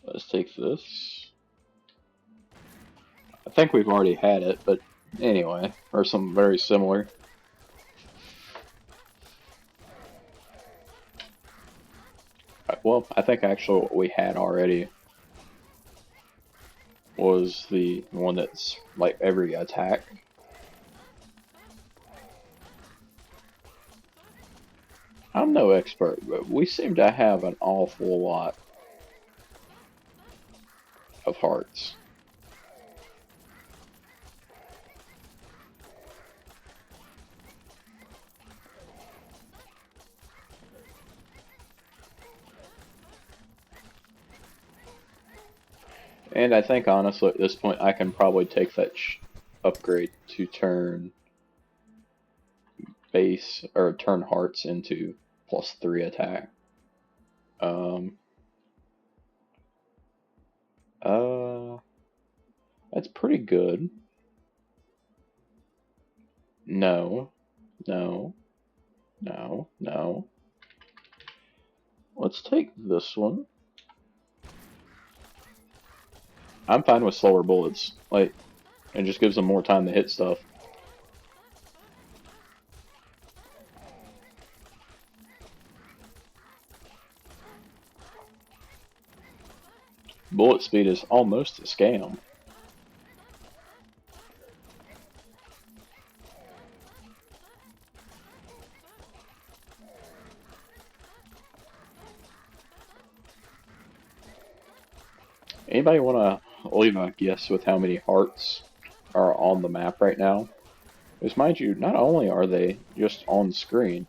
[SPEAKER 1] let's take this. I think we've already had it, but anyway, or something very similar. Well, I think actually what we had already was the one that's like every attack. I'm no expert, but we seem to have an awful lot of hearts. And I think honestly at this point I can probably take that upgrade to turn base or turn hearts into +3 attack. Um, uh, that's pretty good. No, no, no, no. Let's take this one. I'm fine with slower bullets. Like, it just gives them more time to hit stuff. Bullet speed is almost a scam. Anybody want to leave a guess with how many hearts are on the map right now? Because mind you, not only are they just on screen,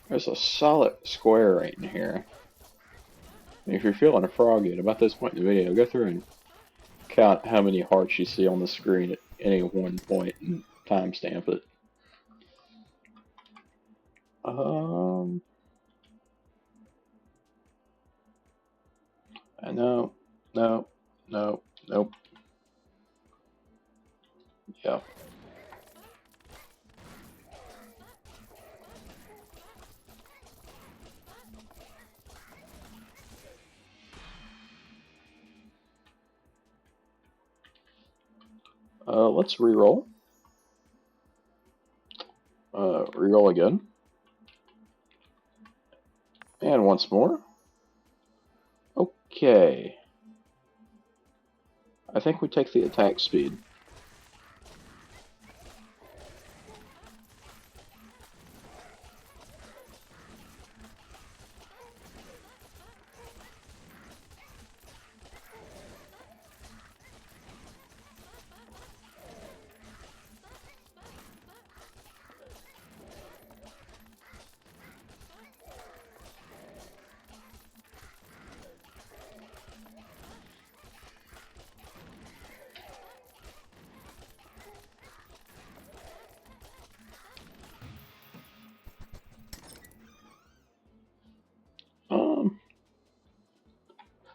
[SPEAKER 1] there's a solid square right in here. And if you're feeling a froggy at about this point in the video, go through and count how many hearts you see on the screen at any one point and timestamp it. Um, no, no, no, nope. Yeah. Let's re-roll. Re-roll again. And once more. Okay. I think we take the attack speed.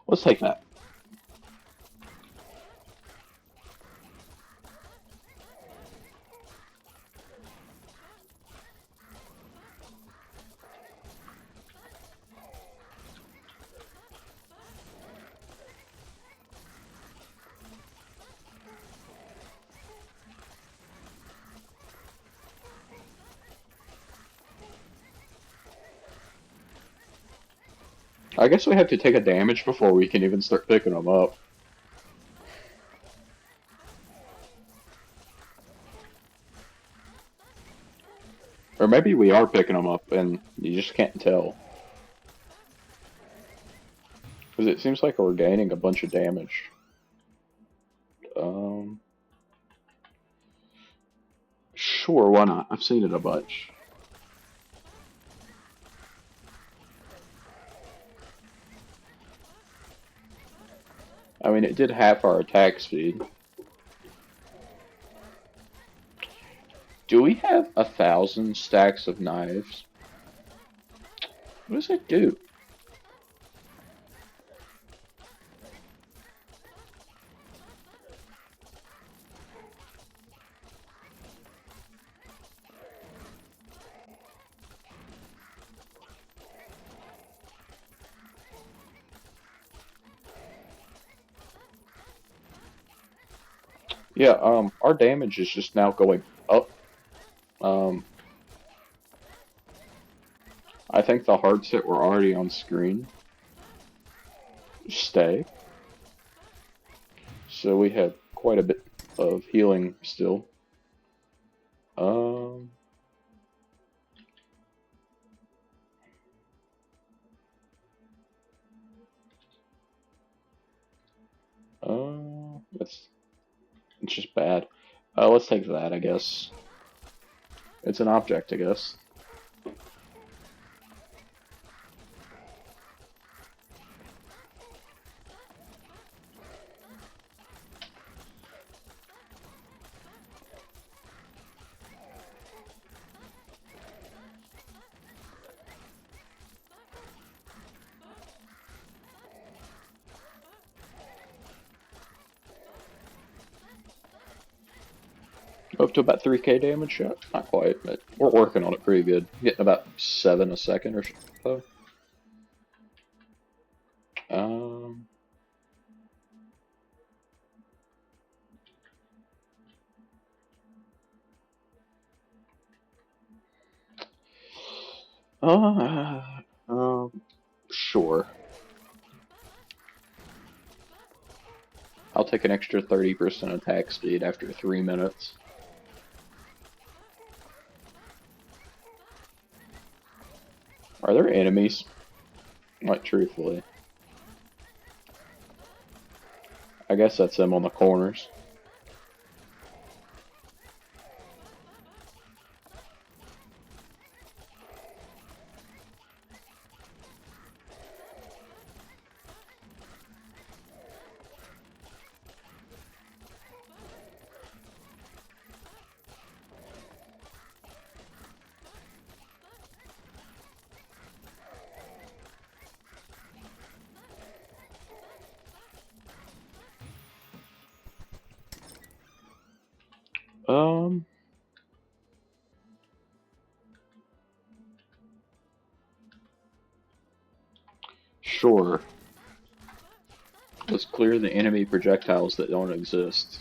[SPEAKER 1] Let's take that. I guess we have to take a damage before we can even start picking them up. Or maybe we are picking them up and you just can't tell. Because it seems like we're gaining a bunch of damage. Sure, why not? I've seen it a bunch. I mean, it did half our attack speed. Do we have 1,000 stacks of knives? What does it do? Yeah, our damage is just now going up. I think the hearts that were already on screen stay. So we have quite a bit of healing still. Um, it's just bad. Let's take that, I guess. It's an object, I guess. Up to about 3k damage yet? Not quite, but we're working on it pretty good. Getting about 7 a second or so. Um, uh, sure. I'll take an extra 30% attack speed after 3 minutes. Are there enemies? Like, truthfully. I guess that's them on the corners. Sure. Let's clear the enemy projectiles that don't exist.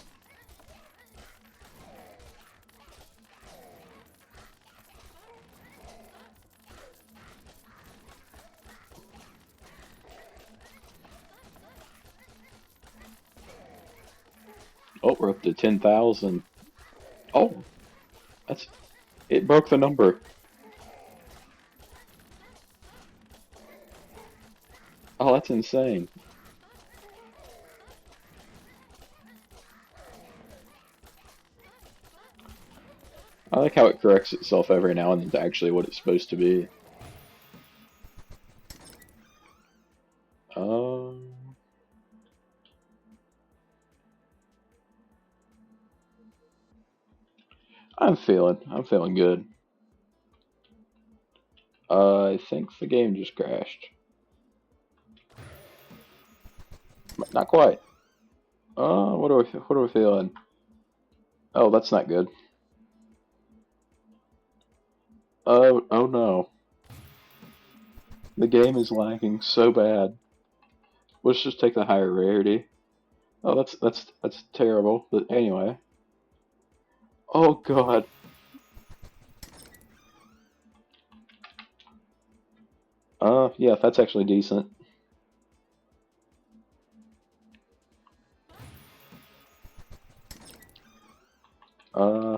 [SPEAKER 1] Oh, we're up to 10,000. Oh, that's it broke the number. Oh, that's insane. I like how it corrects itself every now and then to actually what it's supposed to be. Um, I'm feeling good. I think the game just crashed. Not quite. What are we feeling? Oh, that's not good. Oh no. The game is lagging so bad. Let's just take the higher rarity. Oh, that's terrible. But anyway. Oh God. Yeah, that's actually decent. Uh,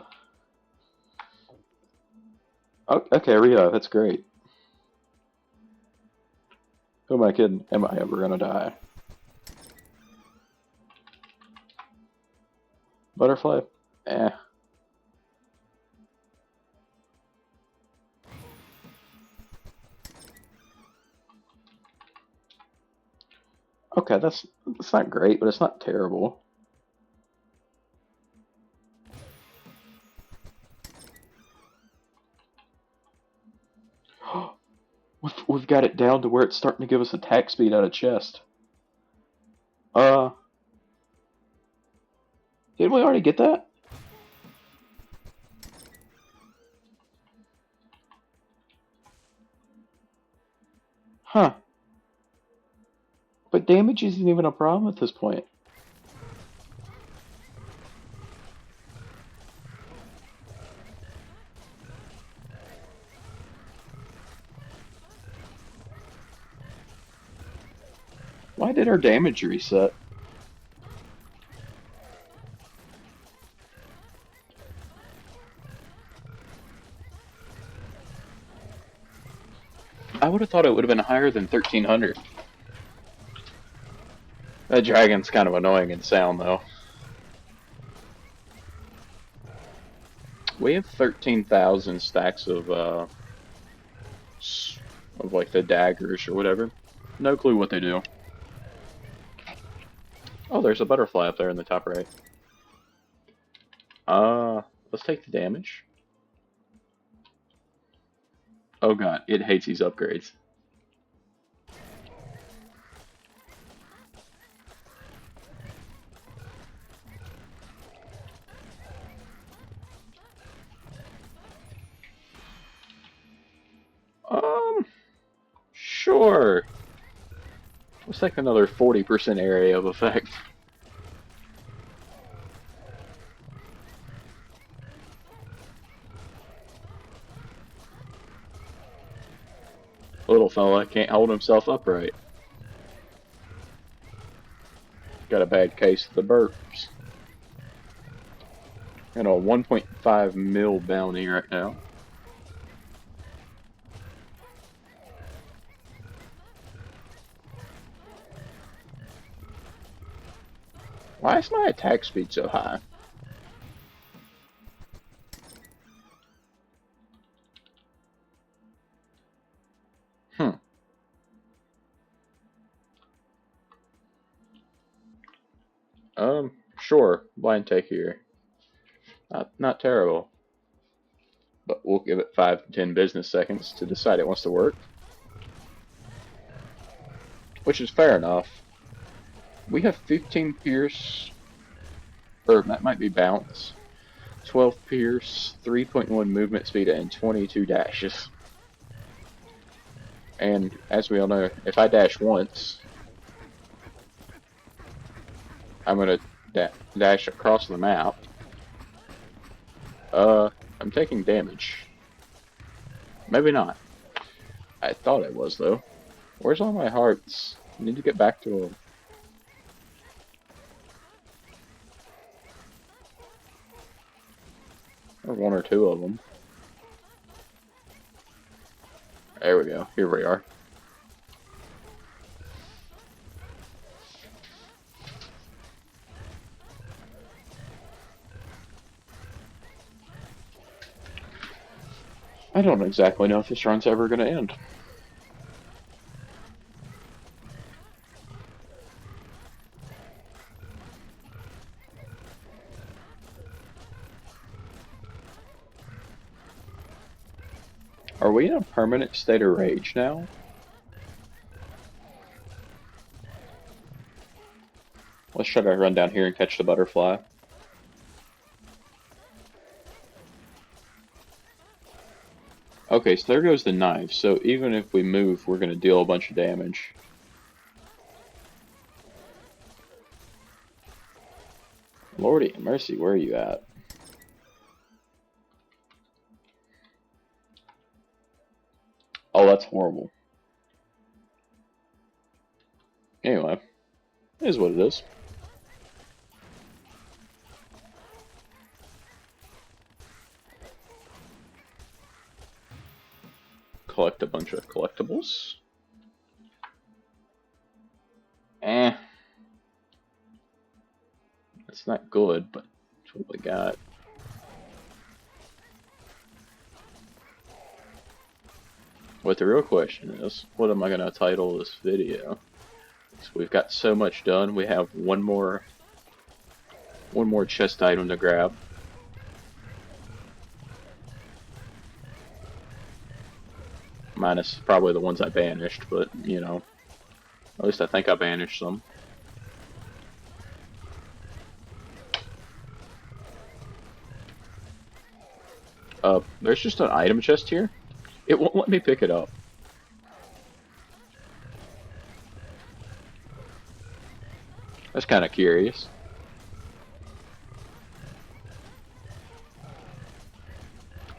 [SPEAKER 1] okay, Rio, that's great. Who am I kidding? Am I ever gonna die? Butterfly? Eh. Okay, that's not great, but it's not terrible. We've got it down to where it's starting to give us attack speed out of chest. Uh, did we already get that? Huh. But damage isn't even a problem at this point. Why did our damage reset? I would have thought it would have been higher than 1300. That dragon's kind of annoying in sound, though. We have 13,000 stacks of like the daggers or whatever. No clue what they do. Oh, there's a butterfly up there in the top right. Let's take the damage. Oh god, it hates these upgrades. Sure. Let's take another 40% area of effect. Little fella can't hold himself upright. Got a bad case of the burps. And a 1.5 mil bounty right now. Why is my attack speed so high? Hmm. Sure. Blind take here. Not terrible. But we'll give it 5 to 10 business seconds to decide it wants to work. Which is fair enough. We have 15 pierce, or that might be bounce, 12 pierce, 3.1 movement speed, and 22 dashes. And as we all know, if I dash once, I'm gonna dash across the map. I'm taking damage. Maybe not. I thought I was, though. Where's all my hearts? I need to get back to them. Or one or two of them. There we go. Here we are. I don't exactly know if this run's ever going to end. Are we in a permanent state of rage now? Let's try to run down here and catch the butterfly. Okay, so there goes the knife. So even if we move, we're going to deal a bunch of damage. Lordy mercy, where are you at? Oh, that's horrible. Anyway, it is what it is. Collect a bunch of collectibles. It's not good, but it's what we got. What the real question is, what am I going to title this video? So we've got so much done, we have one more chest item to grab. Minus probably the ones I banished, but, you know, at least I think I banished some. There's just an item chest here. It won't let me pick it up. That's kind of curious.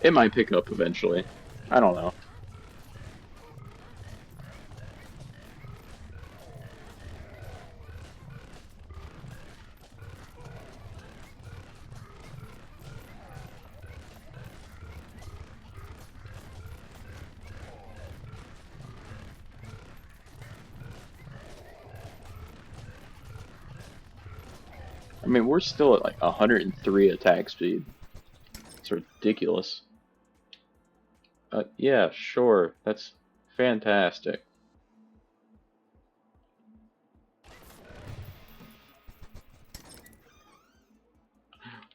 [SPEAKER 1] It might pick up eventually. I don't know. I mean, we're still at like 103 attack speed. It's ridiculous. Yeah, sure. That's fantastic.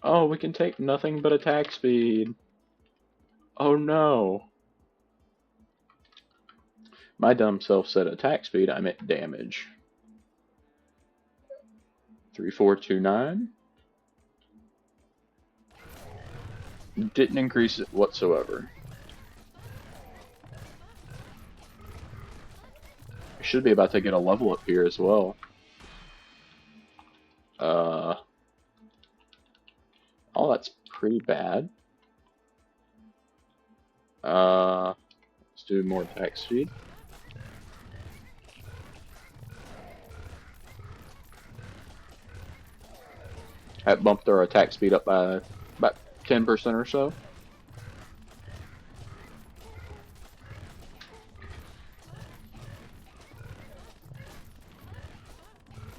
[SPEAKER 1] Oh, we can take nothing but attack speed. Oh no. My dumb self said attack speed, I meant damage. 3429. Didn't increase it whatsoever. Should be about to get a level up here as well. Oh, that's pretty bad. Let's do more attack speed. That bumped our attack speed up by about 10% or so.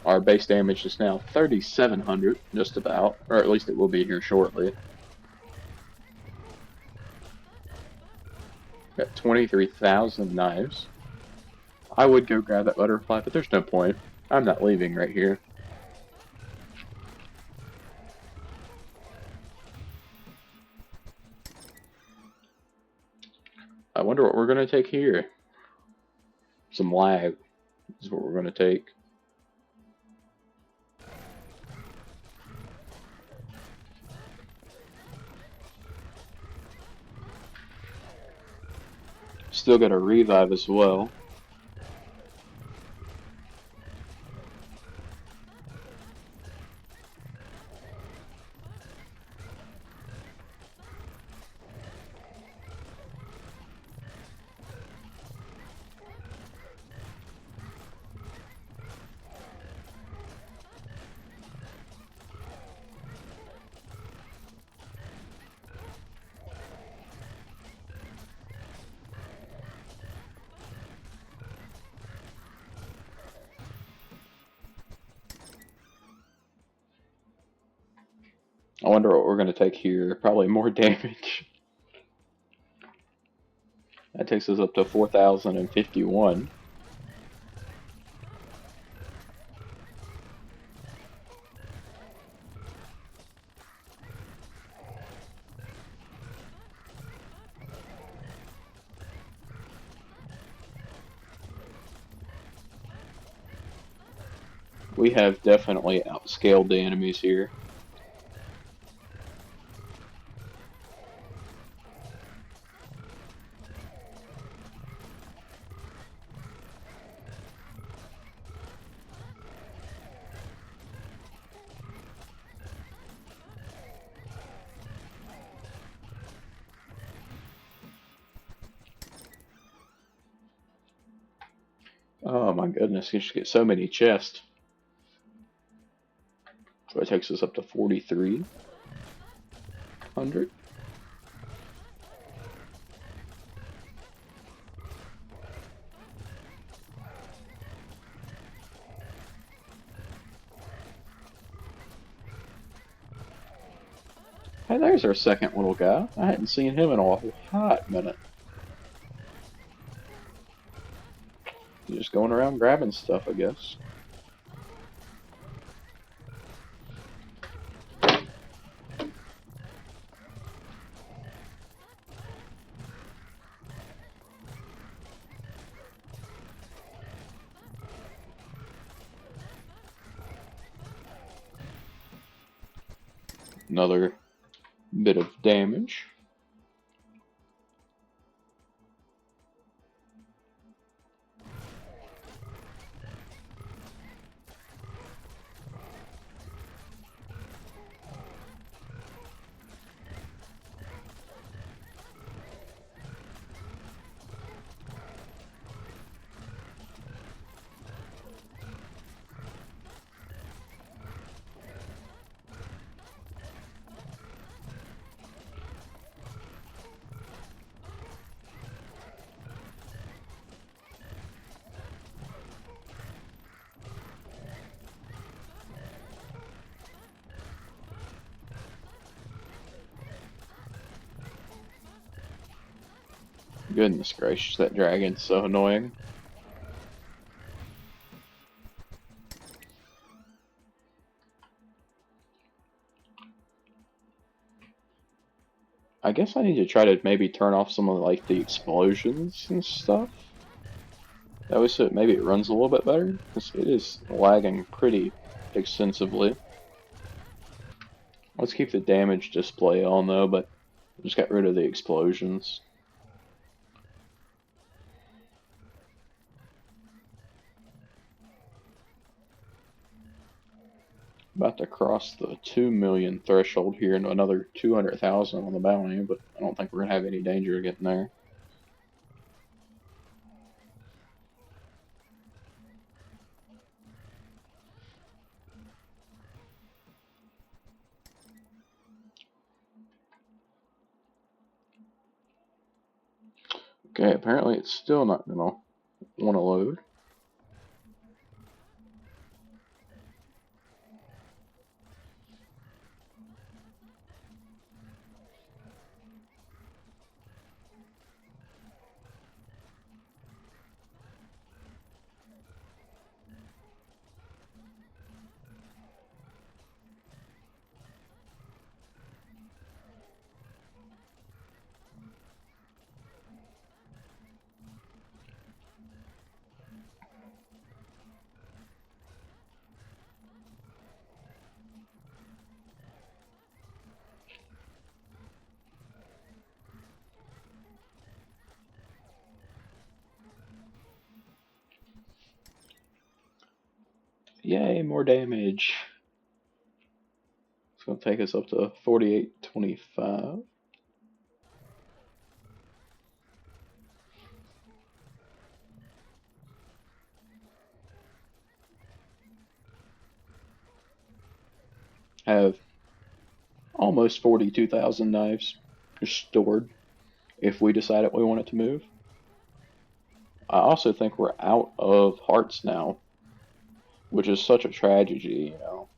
[SPEAKER 1] Our base damage is now 3,700, just about, or at least it will be here shortly. Got 23,000 knives. I would go grab that butterfly, but there's no point. I'm not leaving right here. I wonder what we're going to take here. Some lag is what we're going to take. Still got a revive as well. I wonder what we're going to take here. Probably more damage. That takes us up to 4,051. We have definitely outscaled the enemies here. Oh my goodness, you just get so many chests. So it takes us up to 4,300. Hey, there's our second little guy. I hadn't seen him in a hot minute. He's just going around grabbing stuff, I guess. Another bit of damage. Goodness gracious, that dragon's so annoying. I guess I need to try to maybe turn off some of like the explosions and stuff. That way so maybe it runs a little bit better, because it is lagging pretty extensively. Let's keep the damage display on though, but just got rid of the explosions. About to cross the 2 million threshold here and another 200,000 on the bounty, but I don't think we're going to have any danger of getting there. Okay, apparently it's still not going to want to load. Yay, more damage. It's going to take us up to 4825. Have almost 42,000 knives stored if we decide that we want it to move. I also think we're out of hearts now, which is such a tragedy, you know.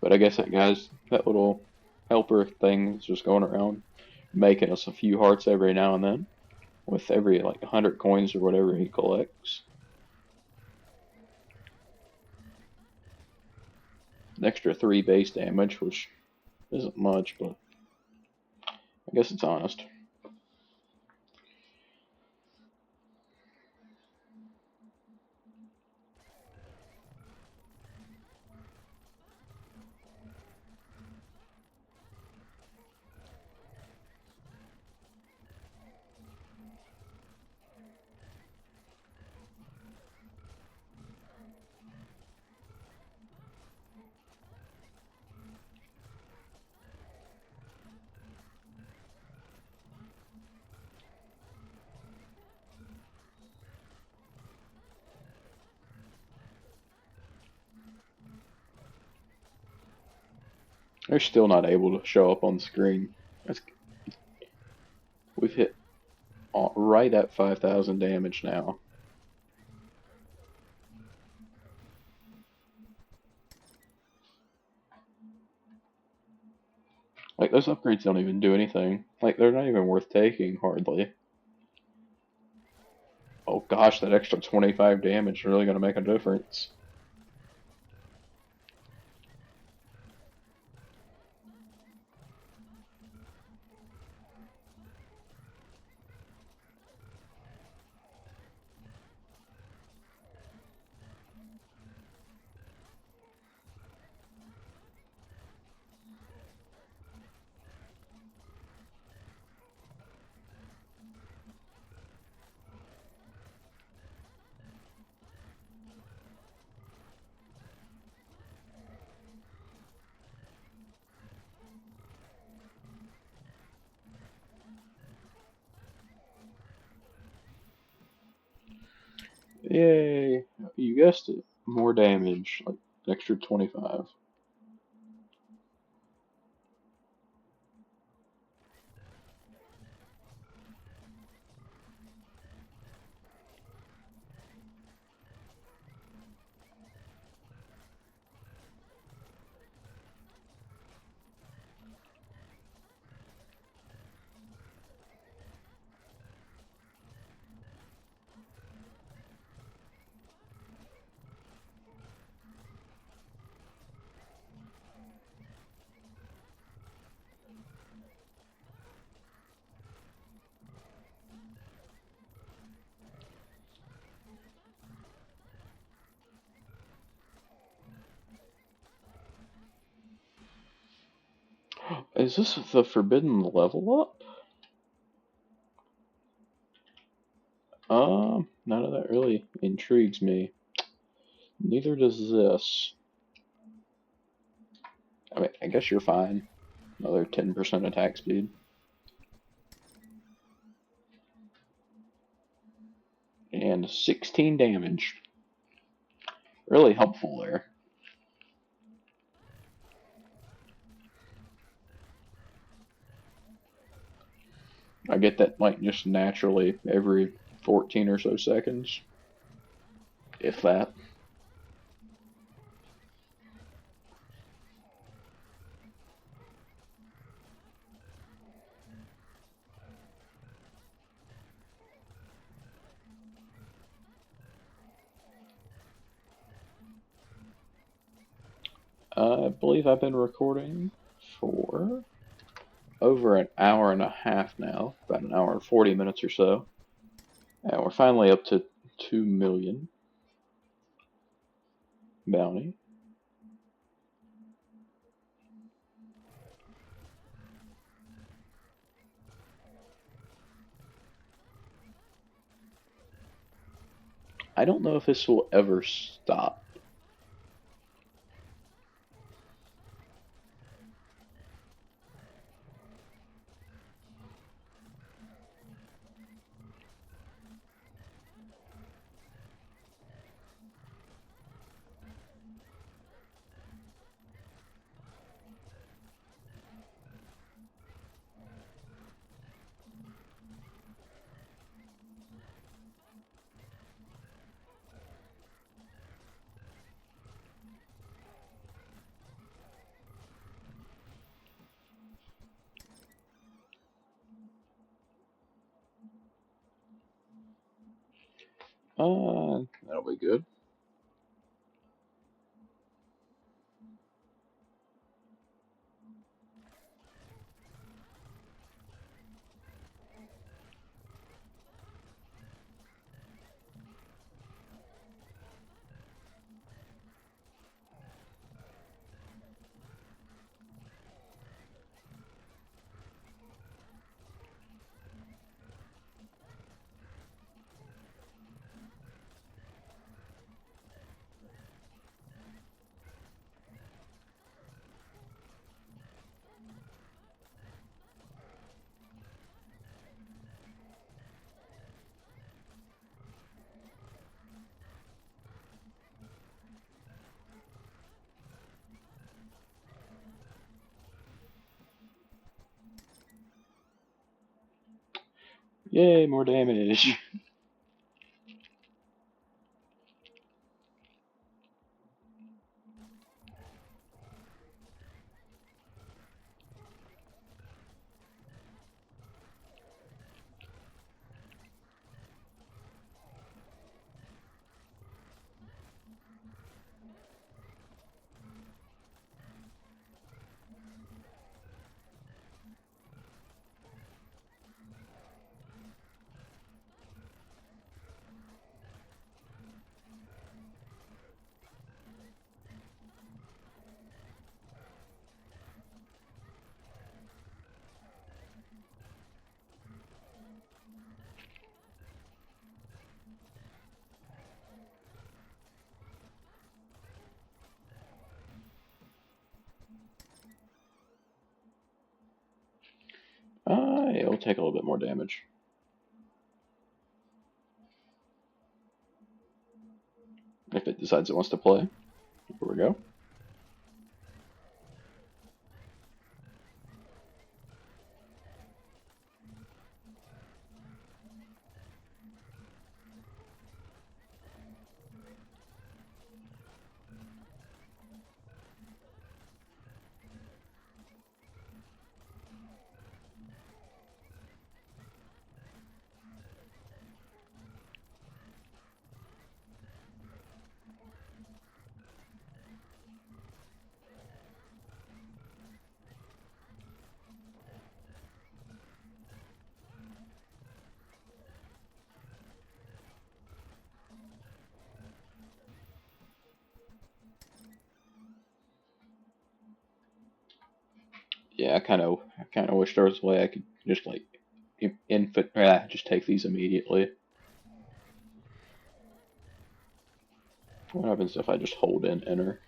[SPEAKER 1] But I guess that that little helper thing is just going around making us a few hearts every now and then with every like 100 coins or whatever he collects. An extra 3 base damage, which isn't much, but I guess it's honest. They're still not able to show up on the screen. That's, we've hit right at 5,000 damage now. Like, those upgrades don't even do anything. Like, they're not even worth taking, hardly. Oh gosh, that extra 25 damage is really going to make a difference. Yay! You guessed it. More damage, like extra 25. Is this the forbidden level up? None of that really intrigues me. Neither does this. I mean, I guess you're fine. Another 10% attack speed. And 16 damage. Really helpful there. I get that like just naturally every 14 or so seconds. If that. I believe I've been recording for over an hour and a half now, about an hour and 40 minutes or so. And we're finally up to 2 million bounty. I don't know if this will ever stop. That'll be good. Yay, more damage. It'll take a little bit more damage. If it decides it wants to play. Here we go. Yeah, I kind of wish there was a way I could just like just take these immediately. What happens if I just hold in enter?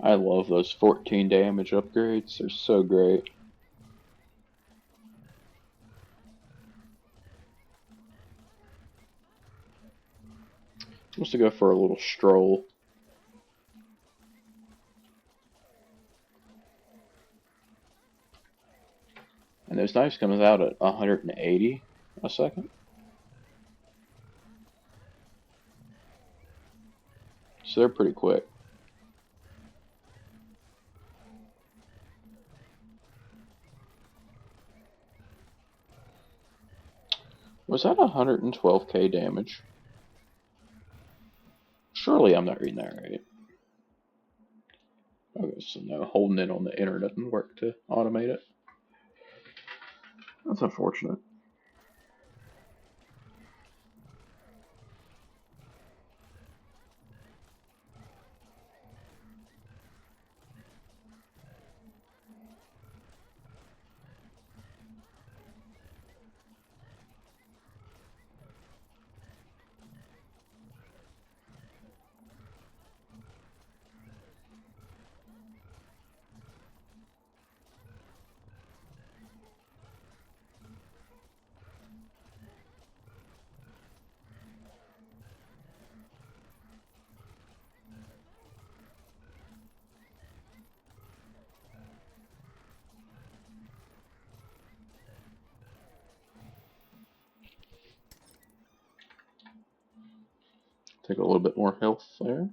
[SPEAKER 1] I love those 14 damage upgrades. They're so great. Wants to go for a little stroll. And those knives comes out at 180 a second. So they're pretty quick. Was that 112k damage? Surely I'm not reading that right. Okay, so no, holding it on the enter doesn't work to automate it. That's unfortunate. Take a little bit more health there.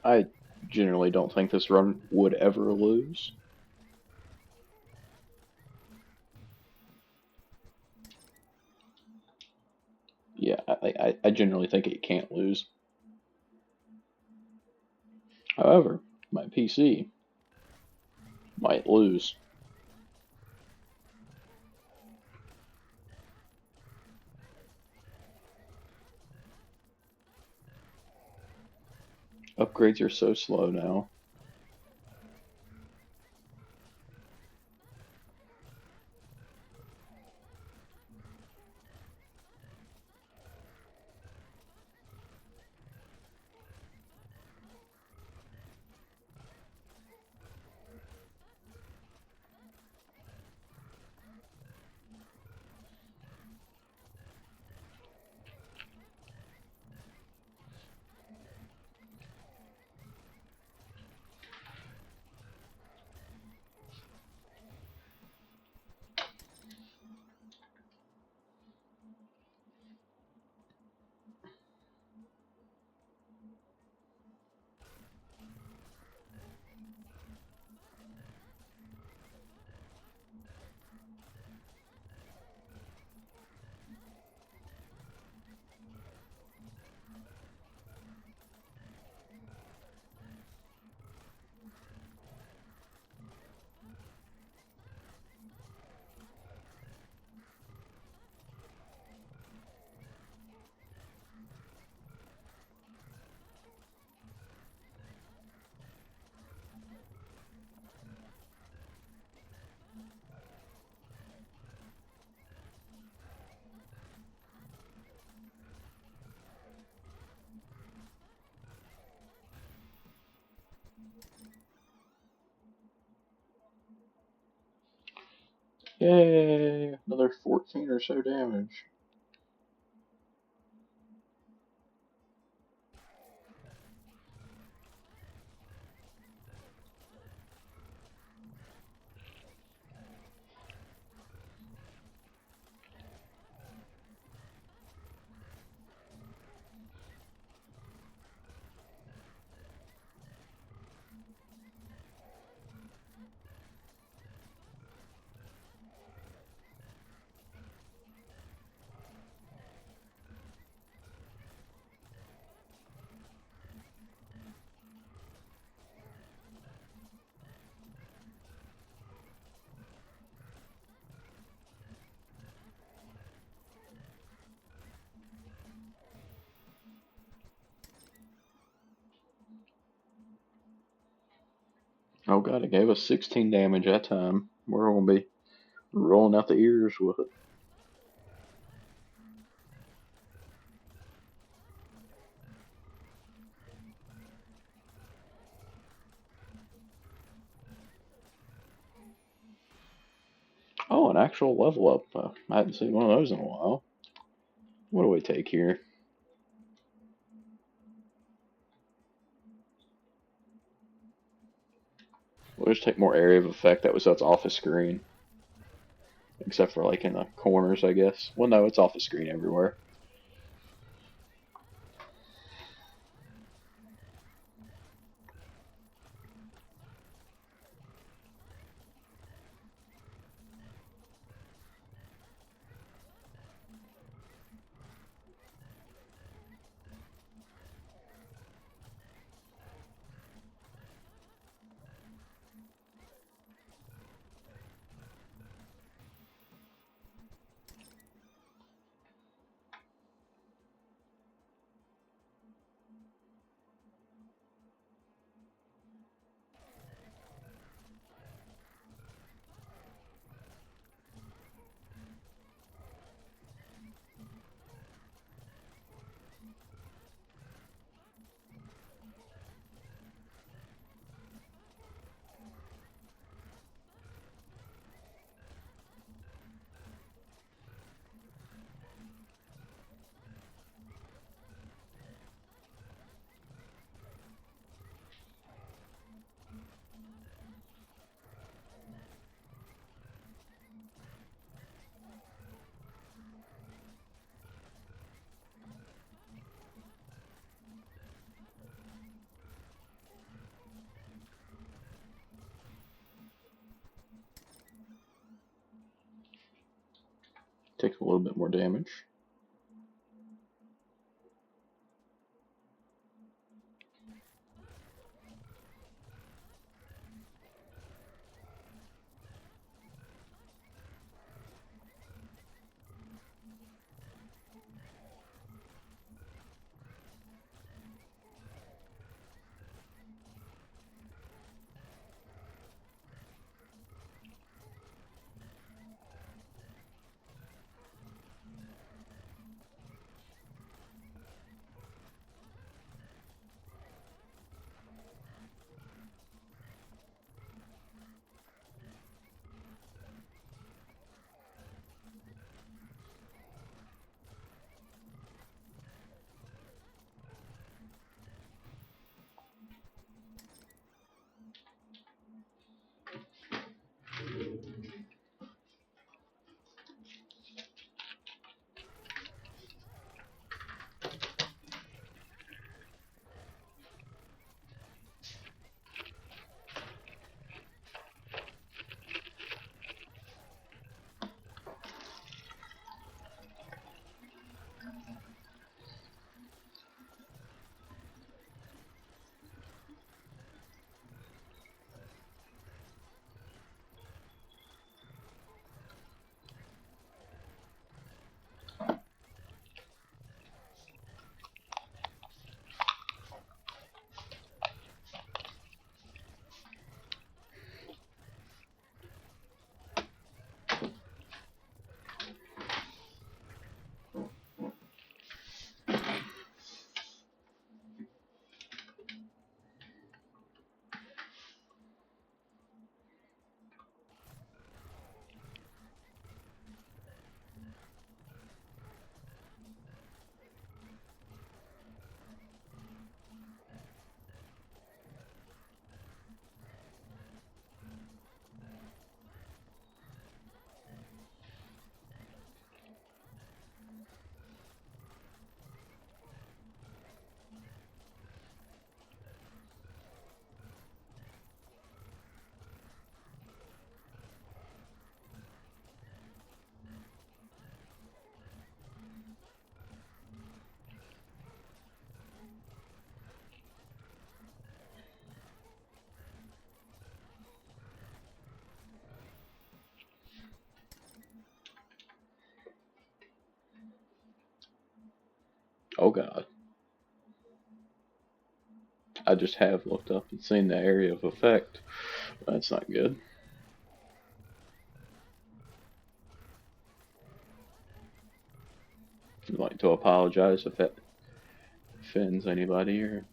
[SPEAKER 1] I generally don't think this run would ever lose. Yeah, I generally think it can't lose. However, my PC might lose. Upgrades are so slow now. Yay! Another 14 or so damage. Oh god, it gave us 16 damage that time. We're gonna be rolling out the ears with it. Oh, an actual level up. I hadn't seen one of those in a while. What do we take here? We'll just take more area of effect. That's off the screen. Except for like in the corners, I guess. Well, no, it's off the screen everywhere. Takes a little bit more damage. Oh god. I just have looked up and seen the area of effect. That's not good. I'd like to apologize if that offends anybody, or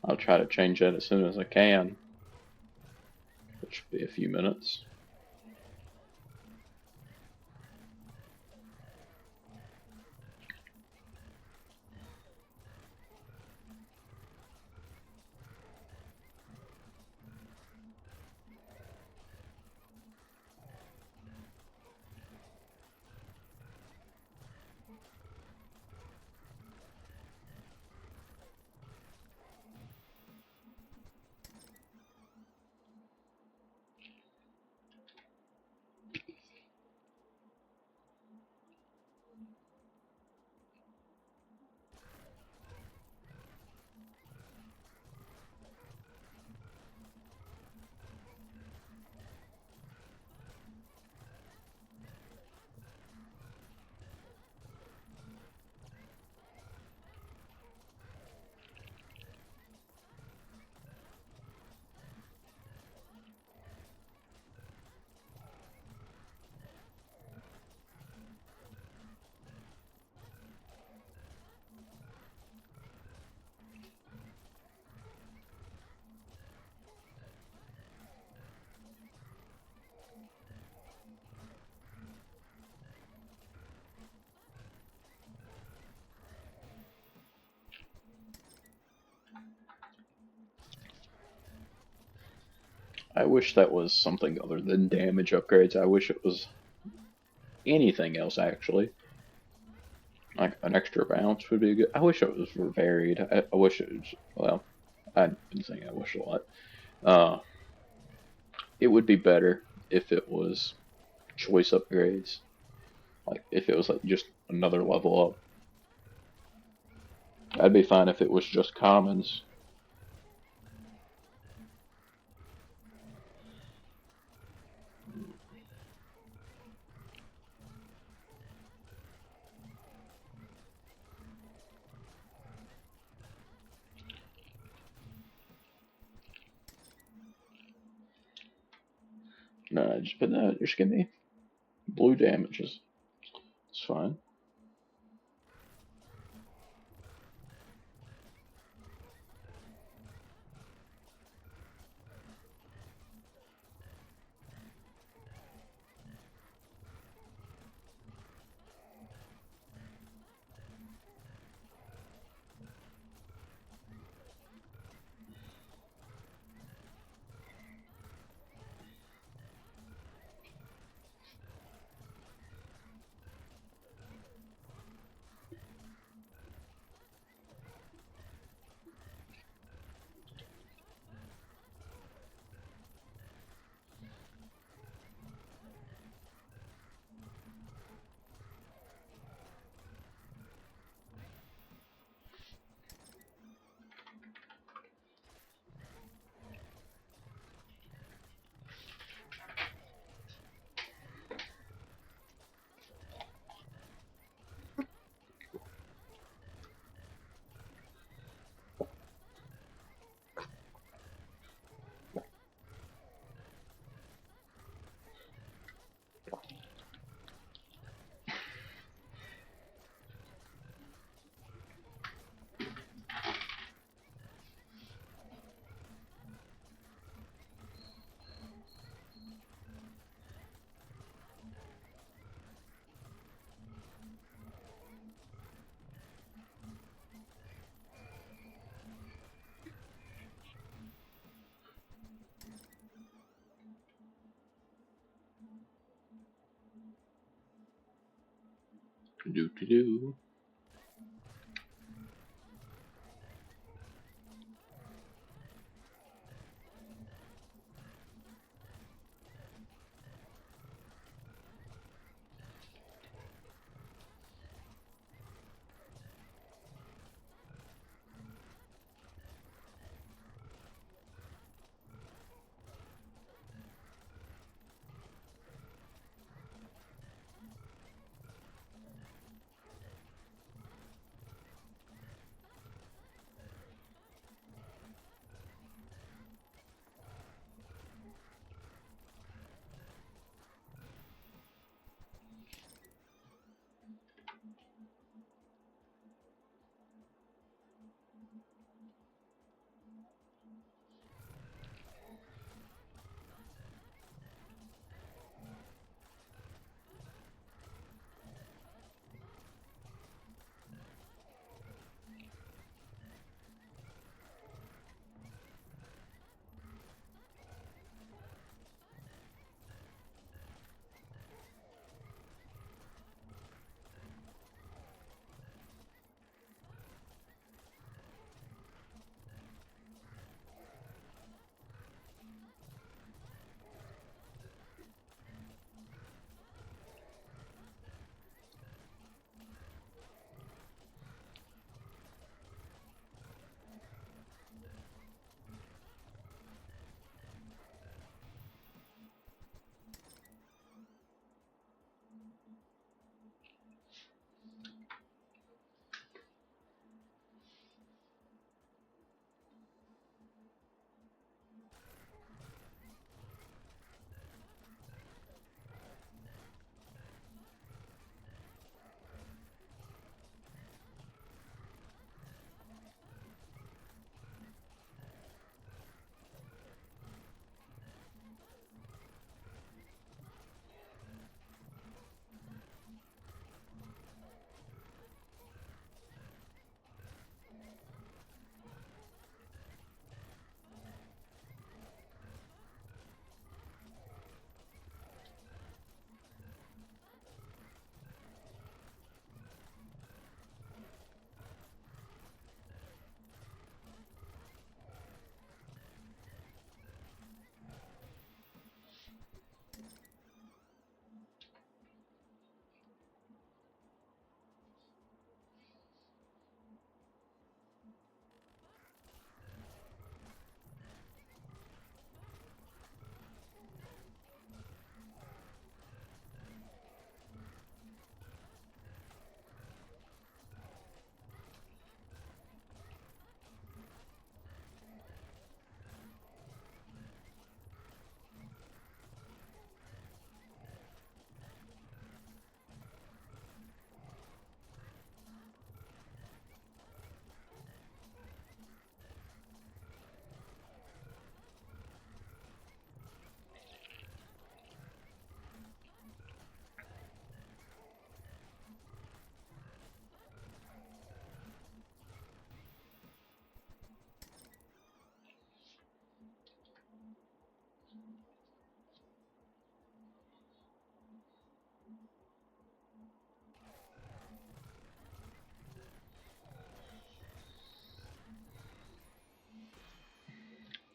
[SPEAKER 1] I'll try to change that as soon as I can, which will be a few minutes. I wish that was something other than damage upgrades. I wish it was anything else, actually. Like an extra bounce would be good. I wish it was varied. I wish it was, well, I've been saying I wish a lot. Uh, it would be better if it was choice upgrades. Like if it was like just another level up. I'd be fine if it was just commons. No, just give me blue damages. It's fine. Do do do.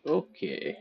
[SPEAKER 1] Okay.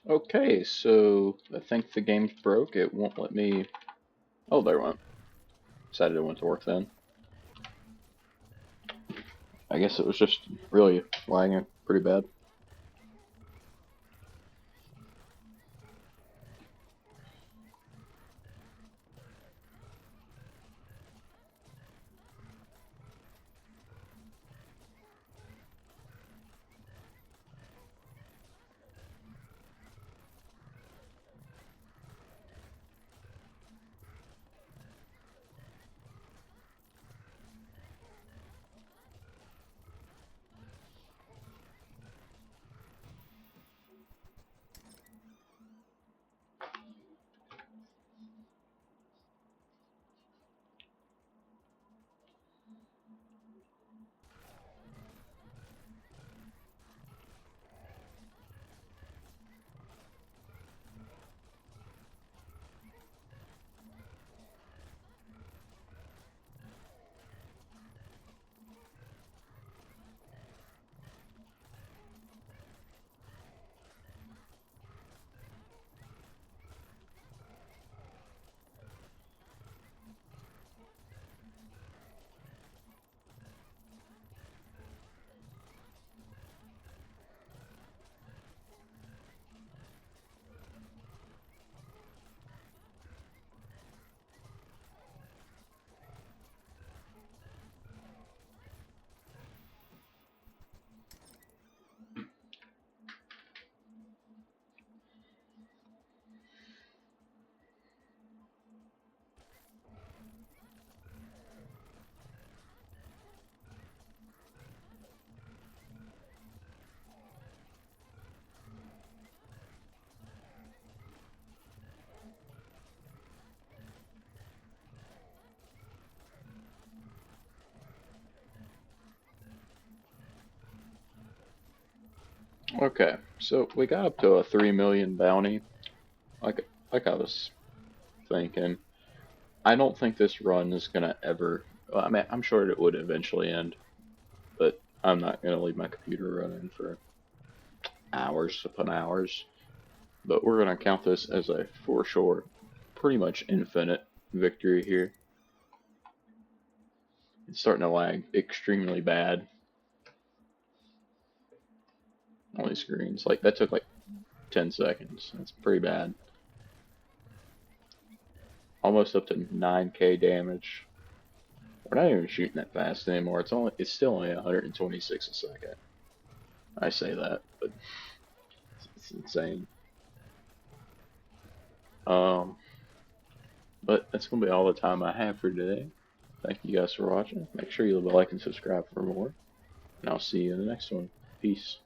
[SPEAKER 1] Okay, so I think the game's broke. It won't let me. Oh, there it went. Decided it went to work then. I guess it was just really lagging pretty bad. Okay, so we got up to a 3 million bounty. Like I was thinking. I don't think this run is gonna ever. Well, I mean, I'm sure it would eventually end, but I'm not gonna leave my computer running for hours upon hours. But we're gonna count this as a for sure, pretty much infinite victory here. It's starting to lag extremely bad on these screens. Like that took like 10 seconds. That's pretty bad. Almost up to 9k damage. We're not even shooting that fast anymore. It's still only 126 a second. I say that, but it's insane. Um, but that's gonna be all the time I have for today. Thank you guys for watching. Make sure you leave a like and subscribe for more, and I'll see you in the next one. Peace.